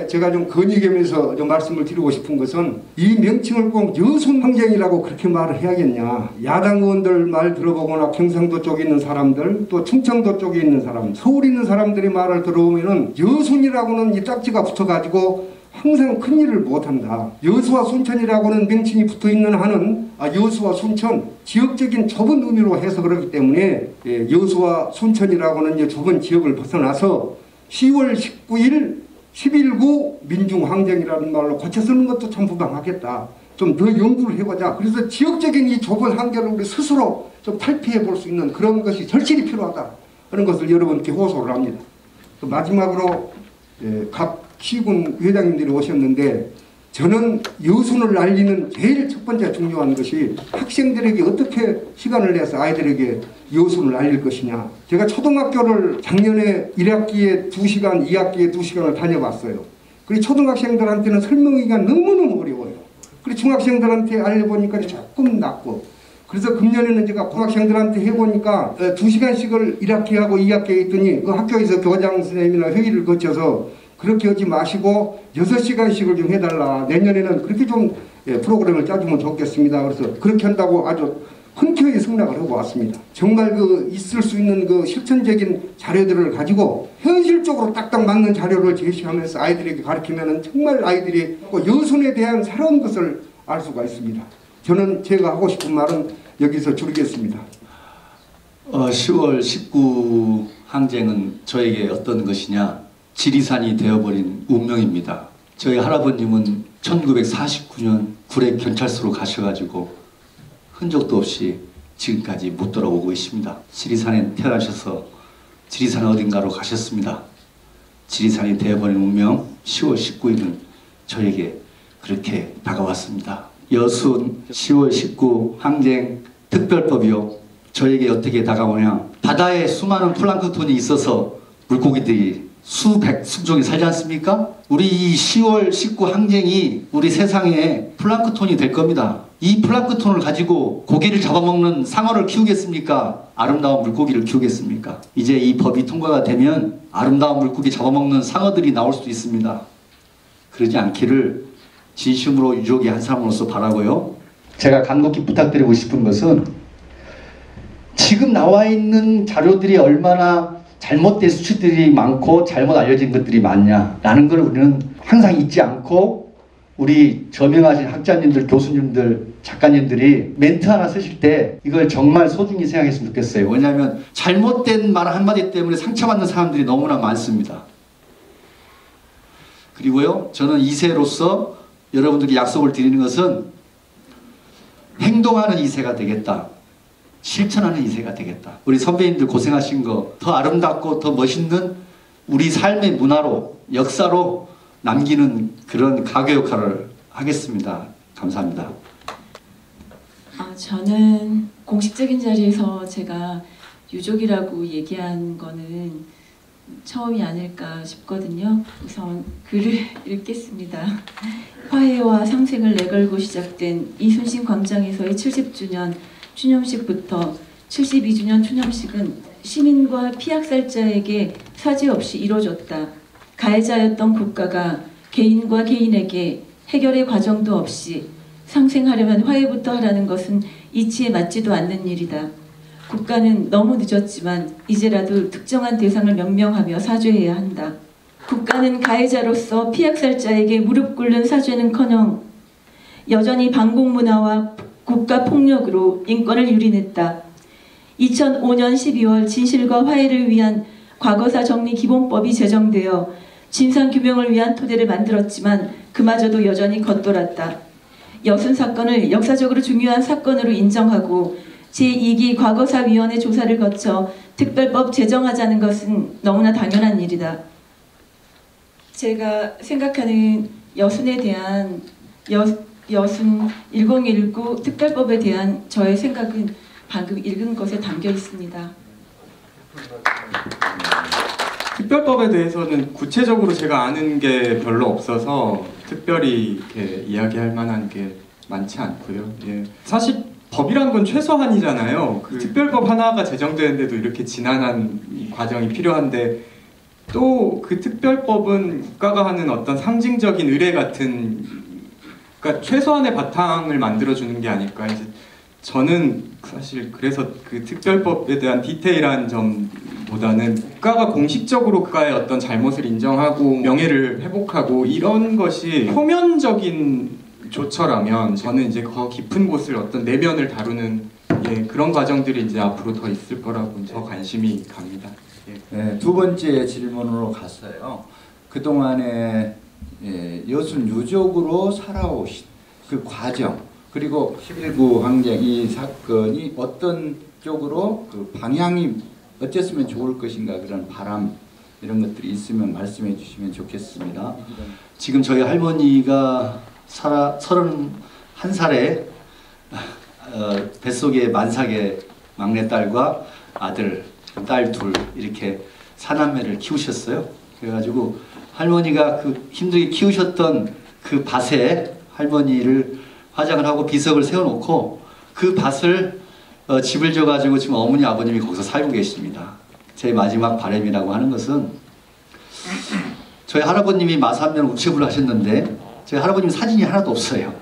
제가 좀 건의겸해서 좀 말씀을 드리고 싶은 것은 이 명칭을 꼭 여순항쟁이라고 그렇게 말을 해야겠냐. 야당 의원들 말 들어보거나 경상도 쪽에 있는 사람들 또 충청도 쪽에 있는 사람 서울에 있는 사람들의 말을 들어보면은 여순이라고는 이 짝지가 붙어가지고 항상 큰 일을 못한다. 여수와 순천이라고는 명칭이 붙어있는 한은 여수와 순천 지역적인 좁은 의미로 해석을 하기 때문에 여수와 순천이라고는 좁은 지역을 벗어나서 10월 19일 11구 민중항쟁이라는 말로 고쳐 쓰는 것도 참 부당하겠다. 좀 더 연구를 해보자. 그래서 지역적인 이 좁은 한계를 우리 스스로 좀 탈피해 볼 수 있는 그런 것이 절실히 필요하다. 그런 것을 여러분께 호소를 합니다. 마지막으로 각 시군 회장님들이 오셨는데 저는 여순을 알리는 제일 첫 번째 중요한 것이 학생들에게 어떻게 시간을 내서 아이들에게 여순을 알릴 것이냐. 제가 초등학교를 작년에 1학기에 2시간, 2학기에 2시간을 다녀봤어요. 그리고 초등학생들한테는 설명하기가 너무너무 어려워요. 그리고 중학생들한테 알려보니까 조금 낫고 그래서 금년에는 제가 고등학생들한테 해보니까 2시간씩을 1학기하고 2학기에 있더니 그 학교에서 교장 선생님이나 회의를 거쳐서 그렇게 하지 마시고 6시간씩을 좀 해달라. 내년에는 그렇게 좀 프로그램을 짜주면 좋겠습니다. 그래서 그렇게 한다고 아주 흔쾌히 승낙을 하고 왔습니다. 정말 그 있을 수 있는 그 실천적인 자료들을 가지고 현실적으로 딱딱 맞는 자료를 제시하면서 아이들에게 가르치면 정말 아이들이 여순에 대한 새로운 것을 알 수가 있습니다. 저는 제가 하고 싶은 말은 여기서 줄이겠습니다. 10월 19 항쟁은 저에게 어떤 것이냐. 지리산이 되어버린 운명입니다. 저희 할아버님은 1949년 구례 경찰서로 가셔가지고 흔적도 없이 지금까지 못 돌아오고 있습니다. 지리산에 태어나셔서 지리산 어딘가로 가셨습니다. 지리산이 되어버린 운명 10월 19일은 저에게 그렇게 다가왔습니다. 여순 10월 19 항쟁 특별법이요. 저에게 어떻게 다가오냐. 바다에 수많은 플랑크톤이 있어서 물고기들이 수백 수종이 살지 않습니까? 우리 이 10월 19 항쟁이 우리 세상에 플랑크톤이 될 겁니다. 이 플랑크톤을 가지고 고기를 잡아먹는 상어를 키우겠습니까? 아름다운 물고기를 키우겠습니까? 이제 이 법이 통과가 되면 아름다운 물고기 잡아먹는 상어들이 나올 수도 있습니다. 그러지 않기를 진심으로 유족의 한 사람으로서 바라고요. 제가 간곡히 부탁드리고 싶은 것은 지금 나와 있는 자료들이 얼마나 잘못된 수치들이 많고 잘못 알려진 것들이 많냐라는 걸 우리는 항상 잊지 않고 우리 저명하신 학자님들, 교수님들, 작가님들이 멘트 하나 쓰실 때 이걸 정말 소중히 생각했으면 좋겠어요. 왜냐하면 잘못된 말 한마디 때문에 상처받는 사람들이 너무나 많습니다. 그리고요, 저는 2세로서 여러분들께 약속을 드리는 것은 행동하는 2세가 되겠다. 실천하는 2세가 되겠다. 우리 선배님들 고생하신 거 더 아름답고 더 멋있는 우리 삶의 문화로, 역사로 남기는 그런 가교 역할을 하겠습니다. 감사합니다. 저는 공식적인 자리에서 제가 유족이라고 얘기한 거는 처음이 아닐까 싶거든요. 우선 글을 읽겠습니다. 화해와 상생을 내걸고 시작된 이순신 광장에서의 70주년 추념식부터 72주년 추념식은 시민과 피학살자에게 사죄 없이 이루어졌다. 가해자였던 국가가 개인과 개인에게 해결의 과정도 없이 상생하려면 화해부터 하라는 것은 이치에 맞지도 않는 일이다. 국가는 너무 늦었지만 이제라도 특정한 대상을 명명하며 사죄해야 한다. 국가는 가해자로서 피학살자에게 무릎 꿇는 사죄는커녕 여전히 반공문화와 국가폭력으로 인권을 유린했다. 2005년 12월 진실과 화해를 위한 과거사 정리 기본법이 제정되어 진상규명을 위한 토대를 만들었지만 그마저도 여전히 겉돌았다. 여순 사건을 역사적으로 중요한 사건으로 인정하고 제2기 과거사위원회 조사를 거쳐 특별법 제정하자는 것은 너무나 당연한 일이다. 제가 생각하는 여순에 대한 여순 1019 특별법에 대한 저의 생각은 방금 읽은 것에 담겨 있습니다. 특별법에 대해서는 구체적으로 제가 아는 게 별로 없어서 특별히 이렇게 이야기할 만한 게 많지 않고요. 예. 사실 법이란 건 최소한이잖아요. 그 특별법 하나가 제정되는데도 이렇게 지난한 이 과정이 필요한데 또 그 특별법은 국가가 하는 어떤 상징적인 의례 같은, 그러니까 최소한의 바탕을 만들어주는 게 아닐까. 이제 저는 사실 그래서 그 특별법에 대한 디테일한 점보다는 국가가 공식적으로 국가의 어떤 잘못을 인정하고 명예를 회복하고 이런 것이 표면적인 조처라면 저는 이제 더 깊은 곳을 어떤 내면을 다루는 그런 과정들이 이제 앞으로 더 있을 거라고 더 관심이 갑니다. 네, 두 번째 질문으로 갔어요. 그동안에 여순 유족으로 살아오신 그 과정, 그리고 11.9 항쟁 이 사건이 어떤 쪽으로 그 방향이 어땠으면 좋을 것인가, 그런 바람 이런 것들이 있으면 말씀해 주시면 좋겠습니다. 지금 저희 할머니가 31살에 뱃속에 만삭의 막내딸과 아들, 딸 둘 이렇게 사남매를 키우셨어요. 그래가지고 할머니가 그 힘들게 키우셨던 그 밭에 할머니를 화장을 하고 비석을 세워놓고 그 밭을 집을 져가지고 지금 어머니 아버님이 거기서 살고 계십니다. 제 마지막 바람이라고 하는 것은 저희 할아버님이 마산면 우체부를 하셨는데 저희 할아버님 사진이 하나도 없어요.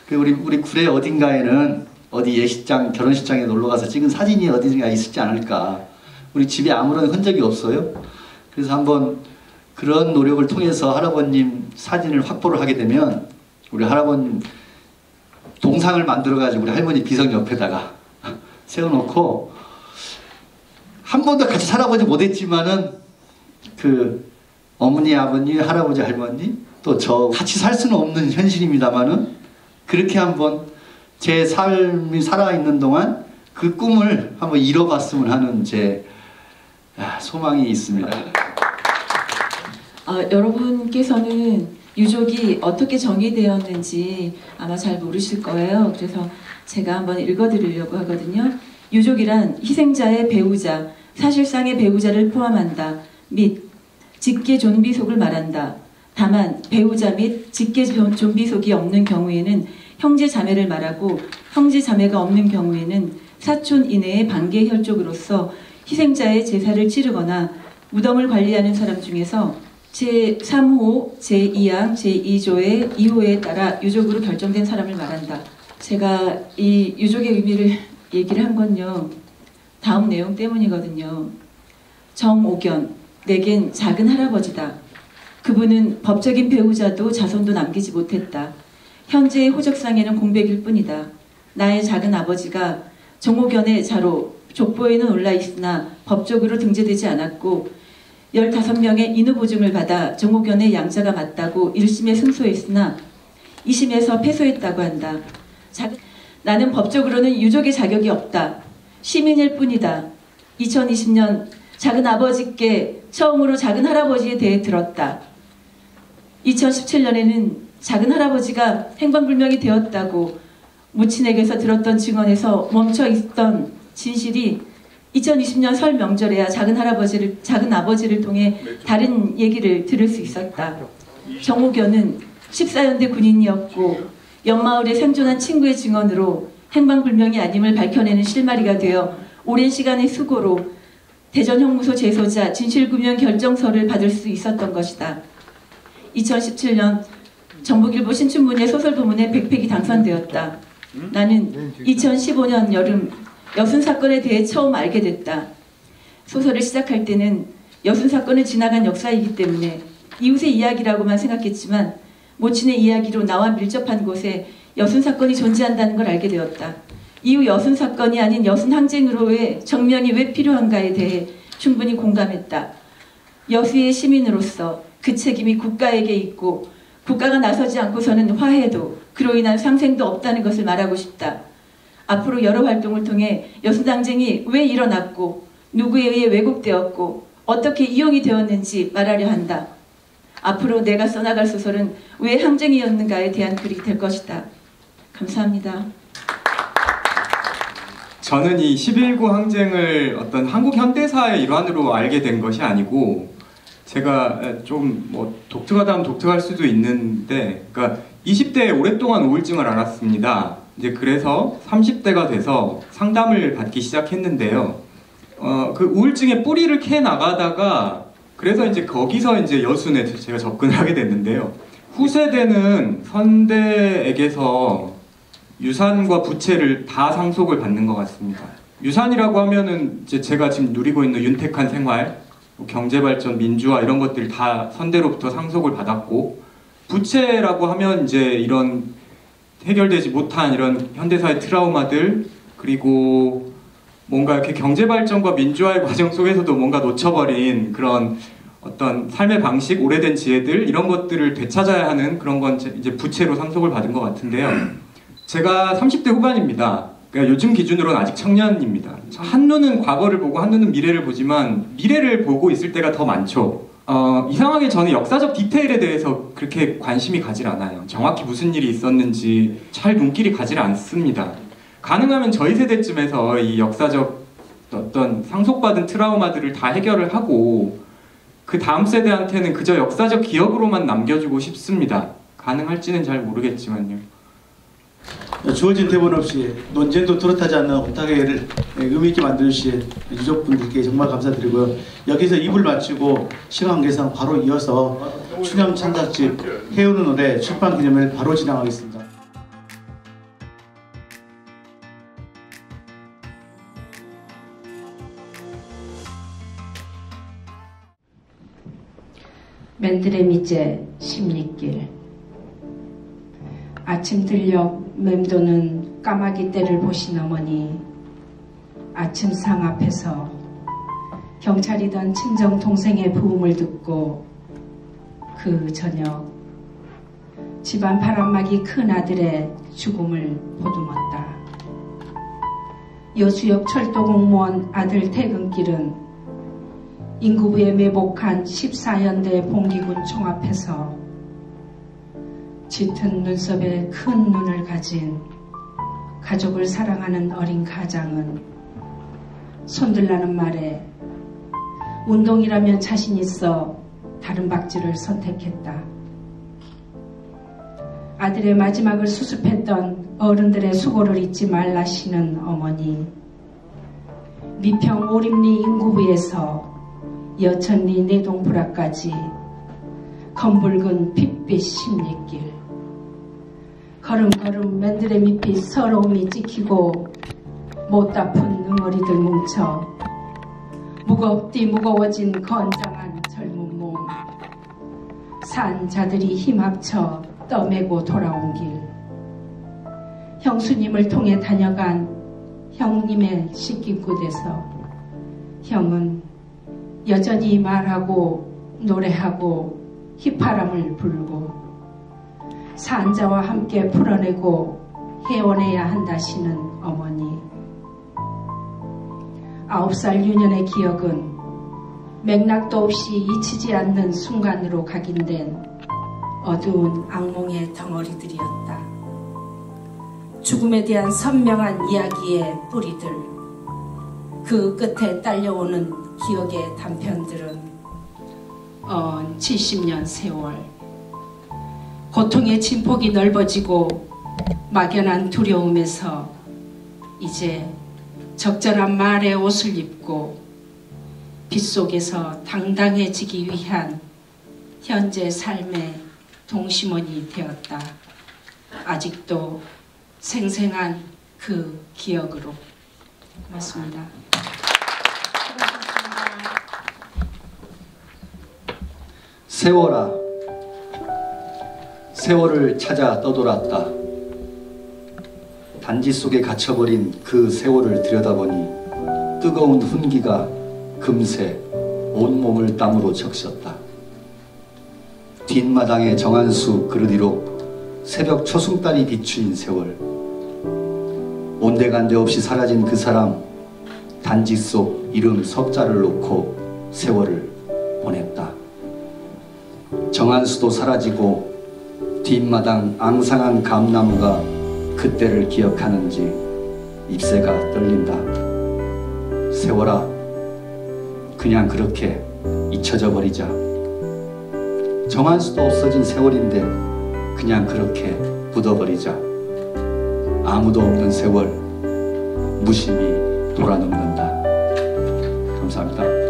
그리고 우리 구례 어딘가에는 어디 예식장, 결혼식장에 놀러가서 찍은 사진이 어디가 있을지 않을까. 우리 집에 아무런 흔적이 없어요. 그래서 한번 그런 노력을 통해서 할아버님 사진을 확보를 하게 되면 우리 할아버님 동상을 만들어가지고 우리 할머니 비석 옆에다가 세워놓고 한 번도 같이 살아보지 못했지만은 그 어머니, 아버님, 할아버지, 할머니 또 저 같이 살 수는 없는 현실입니다만은 그렇게 한번 제 삶이 살아있는 동안 그 꿈을 한번 이뤄봤으면 하는 제 소망이 있습니다. 여러분께서는 유족이 어떻게 정의되었는지 아마 잘 모르실 거예요. 그래서 제가 한번 읽어드리려고 하거든요. 유족이란 희생자의 배우자, 사실상의 배우자를 포함한다. 및 직계 존비속을 말한다. 다만 배우자 및 직계 존비속이 없는 경우에는 형제 자매를 말하고 형제 자매가 없는 경우에는 사촌 이내의 반계 혈족으로서 희생자의 제사를 치르거나 무덤을 관리하는 사람 중에서 제3호, 제2항, 제2조의 2호에 따라 유족으로 결정된 사람을 말한다. 제가 이 유족의 의미를 얘기를 한 건요. 다음 내용 때문이거든요. 정옥연, 내겐 작은 할아버지다. 그분은 법적인 배우자도 자손도 남기지 못했다. 현재의 호적상에는 공백일 뿐이다. 나의 작은 아버지가 정옥연의 자로 족보에는 올라있으나 법적으로 등재되지 않았고 15명의 인후 보증을 받아 정옥연의 양자가 맞다고 1심에 승소했으나 2심에서 패소했다고 한다. 나는 법적으로는 유족의 자격이 없다. 시민일 뿐이다. 2020년 작은 아버지께 처음으로 작은 할아버지에 대해 들었다. 2017년에는 작은 할아버지가 행방불명이 되었다고 모친에게서 들었던 증언에서 멈춰 있던 진실이 2020년 설 명절에야 작은 아버지를 통해 다른 얘기를 들을 수 있었다. 정옥연은 14연대 군인이었고 연마을에 생존한 친구의 증언으로 행방불명이 아님을 밝혀내는 실마리가 되어 오랜 시간의 수고로 대전형무소 재소자 진실규명 결정서를 받을 수 있었던 것이다. 2017년 전북일보 신춘문예 소설부문에 백팩이 당선되었다. 나는 2015년 여름 여순 사건에 대해 처음 알게 됐다. 소설을 시작할 때는 여순 사건은 지나간 역사이기 때문에 이웃의 이야기라고만 생각했지만 모친의 이야기로 나와 밀접한 곳에 여순 사건이 존재한다는 걸 알게 되었다. 이후 여순 사건이 아닌 여순 항쟁으로의 정명이 왜 필요한가에 대해 충분히 공감했다. 여수의 시민으로서 그 책임이 국가에게 있고 국가가 나서지 않고서는 화해도 그로 인한 상생도 없다는 것을 말하고 싶다. 앞으로 여러 활동을 통해 여순 항쟁이 왜 일어났고 누구에 의해 왜곡되었고 어떻게 이용이 되었는지 말하려 한다. 앞으로 내가 써나갈 소설은 왜 항쟁이었는가에 대한 글이 될 것이다. 감사합니다. 저는 이 11구 항쟁을 어떤 한국 현대사의 일환으로 알게 된 것이 아니고, 제가 좀 뭐 독특하다면 독특할 수도 있는데, 그러니까 20대에 오랫동안 우울증을 앓았습니다. 이제 그래서 30대가 돼서 상담을 받기 시작했는데요. 그 우울증의 뿌리를 캐 나가다가, 그래서 이제 거기서 이제 여순에 제가 접근하게 됐는데요. 후세대는 선대에게서 유산과 부채를 다 상속을 받는 것 같습니다. 유산이라고 하면은 이제 제가 지금 누리고 있는 윤택한 생활, 경제발전, 민주화 이런 것들 다 선대로부터 상속을 받았고, 부채라고 하면 이제 이런 해결되지 못한 이런 현대사의 트라우마들, 그리고 뭔가 이렇게 경제발전과 민주화의 과정 속에서도 뭔가 놓쳐버린 그런 어떤 삶의 방식, 오래된 지혜들 이런 것들을 되찾아야 하는 그런 건 이제 부채로 상속을 받은 것 같은데요. 제가 30대 후반입니다. 그러니까 요즘 기준으로는 아직 청년입니다. 한눈은 과거를 보고 한눈은 미래를 보지만 미래를 보고 있을 때가 더 많죠. 이상하게 저는 역사적 디테일에 대해서 그렇게 관심이 가질 않아요. 정확히 무슨 일이 있었는지 잘 눈길이 가질 않습니다. 가능하면 저희 세대쯤에서 이 역사적 어떤 상속받은 트라우마들을 다 해결을 하고 그 다음 세대한테는 그저 역사적 기억으로만 남겨주고 싶습니다. 가능할지는 잘 모르겠지만요. 주어진 대본 없이 논쟁도 뚜렷하지 않는 온탁회를 의미있게 만들어주신 유족분들께 정말 감사드리고요. 여기서 2부를 마치고 시간 관계상 바로 이어서 추념 창작집 해오는 노래 출판 기념회를 바로 진행하겠습니다. 맨들의 밑에 십리길. 아침 들녘 맴도는 까마귀 떼를 보신 어머니, 아침상 앞에서 경찰이던 친정 동생의 부음을 듣고 그 저녁 집안 바람막이 큰 아들의 죽음을 보듬었다. 여수역 철도공무원 아들 퇴근길은 인구부에 매복한 14연대 봉기군 총 앞에서 짙은 눈썹에 큰 눈을 가진 가족을 사랑하는 어린 가장은 손들라는 말에 운동이라면 자신 있어 다른 박질을 선택했다. 아들의 마지막을 수습했던 어른들의 수고를 잊지 말라시는 어머니, 미평 오림리 인구부에서 여천리 내동불화까지 검붉은 핏빛 십리길. 걸음걸음 맨들의 밑빛 서러움이 찍히고 못다푼 응어리들 뭉쳐 무겁디 무거워진 건장한 젊은 몸, 산 자들이 힘합쳐 떠매고 돌아온 길, 형수님을 통해 다녀간 형님의 식기굿에서 형은 여전히 말하고 노래하고 휘파람을 불고 산자와 함께 풀어내고 헤어내야 한다시는 어머니. 9살 유년의 기억은 맥락도 없이 잊히지 않는 순간으로 각인된 어두운 악몽의 덩어리들이었다. 죽음에 대한 선명한 이야기의 뿌리들, 그 끝에 딸려오는 기억의 단편들은 70년 세월, 고통의 진폭이 넓어지고 막연한 두려움에서 이제 적절한 말의 옷을 입고 빗속에서 당당해지기 위한 현재 삶의 동심원이 되었다. 아직도 생생한 그 기억으로. 고맙습니다. 세월아, 세월을 찾아 떠돌았다. 단지 속에 갇혀버린 그 세월을 들여다보니 뜨거운 훈기가 금세 온몸을 땀으로 적셨다. 뒷마당의 정한수 그릇 위로 새벽 초승달이 비추인 세월, 온데간데 없이 사라진 그 사람, 단지 속 이름 석자를 놓고 세월을 보냈다. 정한수도 사라지고 뒷마당 앙상한 감나무가 그때를 기억하는지 잎새가 떨린다. 세월아, 그냥 그렇게 잊혀져 버리자. 정한수도 없어진 세월인데 그냥 그렇게 묻어버리자. 아무도 없는 세월 무심히 돌아눕는다. 감사합니다.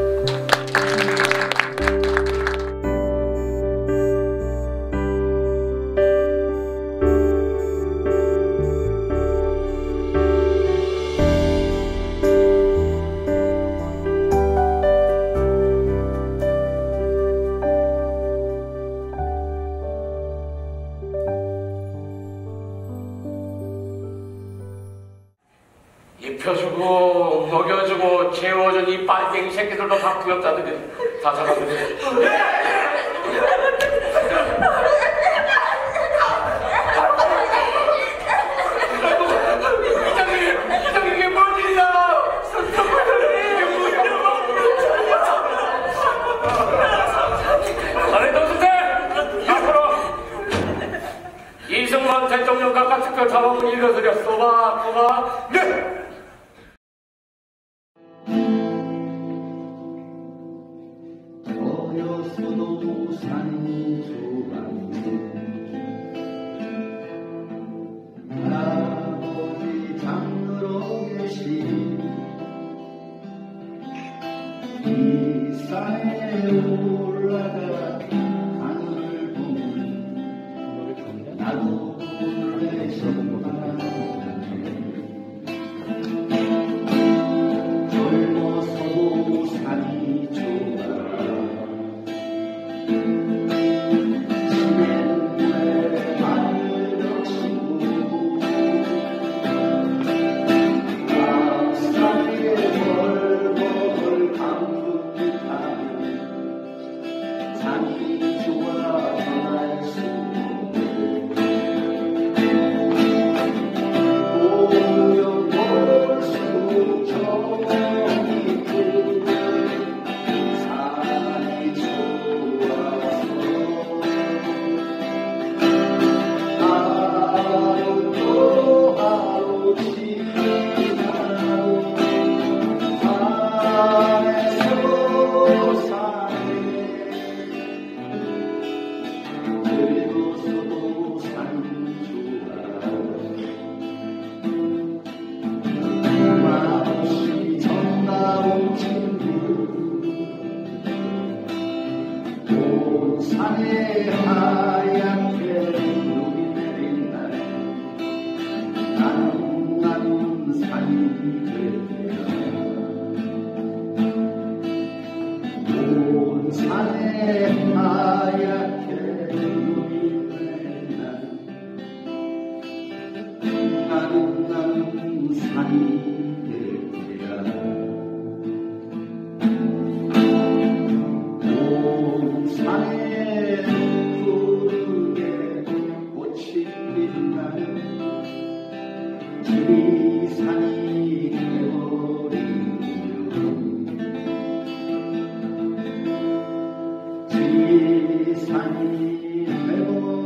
입혀주고 먹여주고 재워준 이 빨갱이 새끼들도 다 부역자들이 다 잡아주네. 이장님 이게 뭔 일이야? 아니 동생들 앞으로 이승만 대통령 각각 특별 자문을 읽어드려. 쏘봐 네. 이 산에 올라가 하늘을 보면 나도 내 젊어서도 산이 좋아 지낸내 말을 친구 앞산에 벌벌 감고 산이 좋아 할 수 보면 볼수록 정이 크 산이 좋아서 하루 또 하루 지나고 산에서 산에 늙어서도 산 좋아 마음없이 정다운 친구 온 산에 하얗게 눈이 내린 날 나는 산이 되리라 온 산에 하얗게 눈이 내린 날 나는 산이 되리라 온 산에 푸르게 꽃이 핀다면 지리산이 되어버리면 지리산이 되어버리면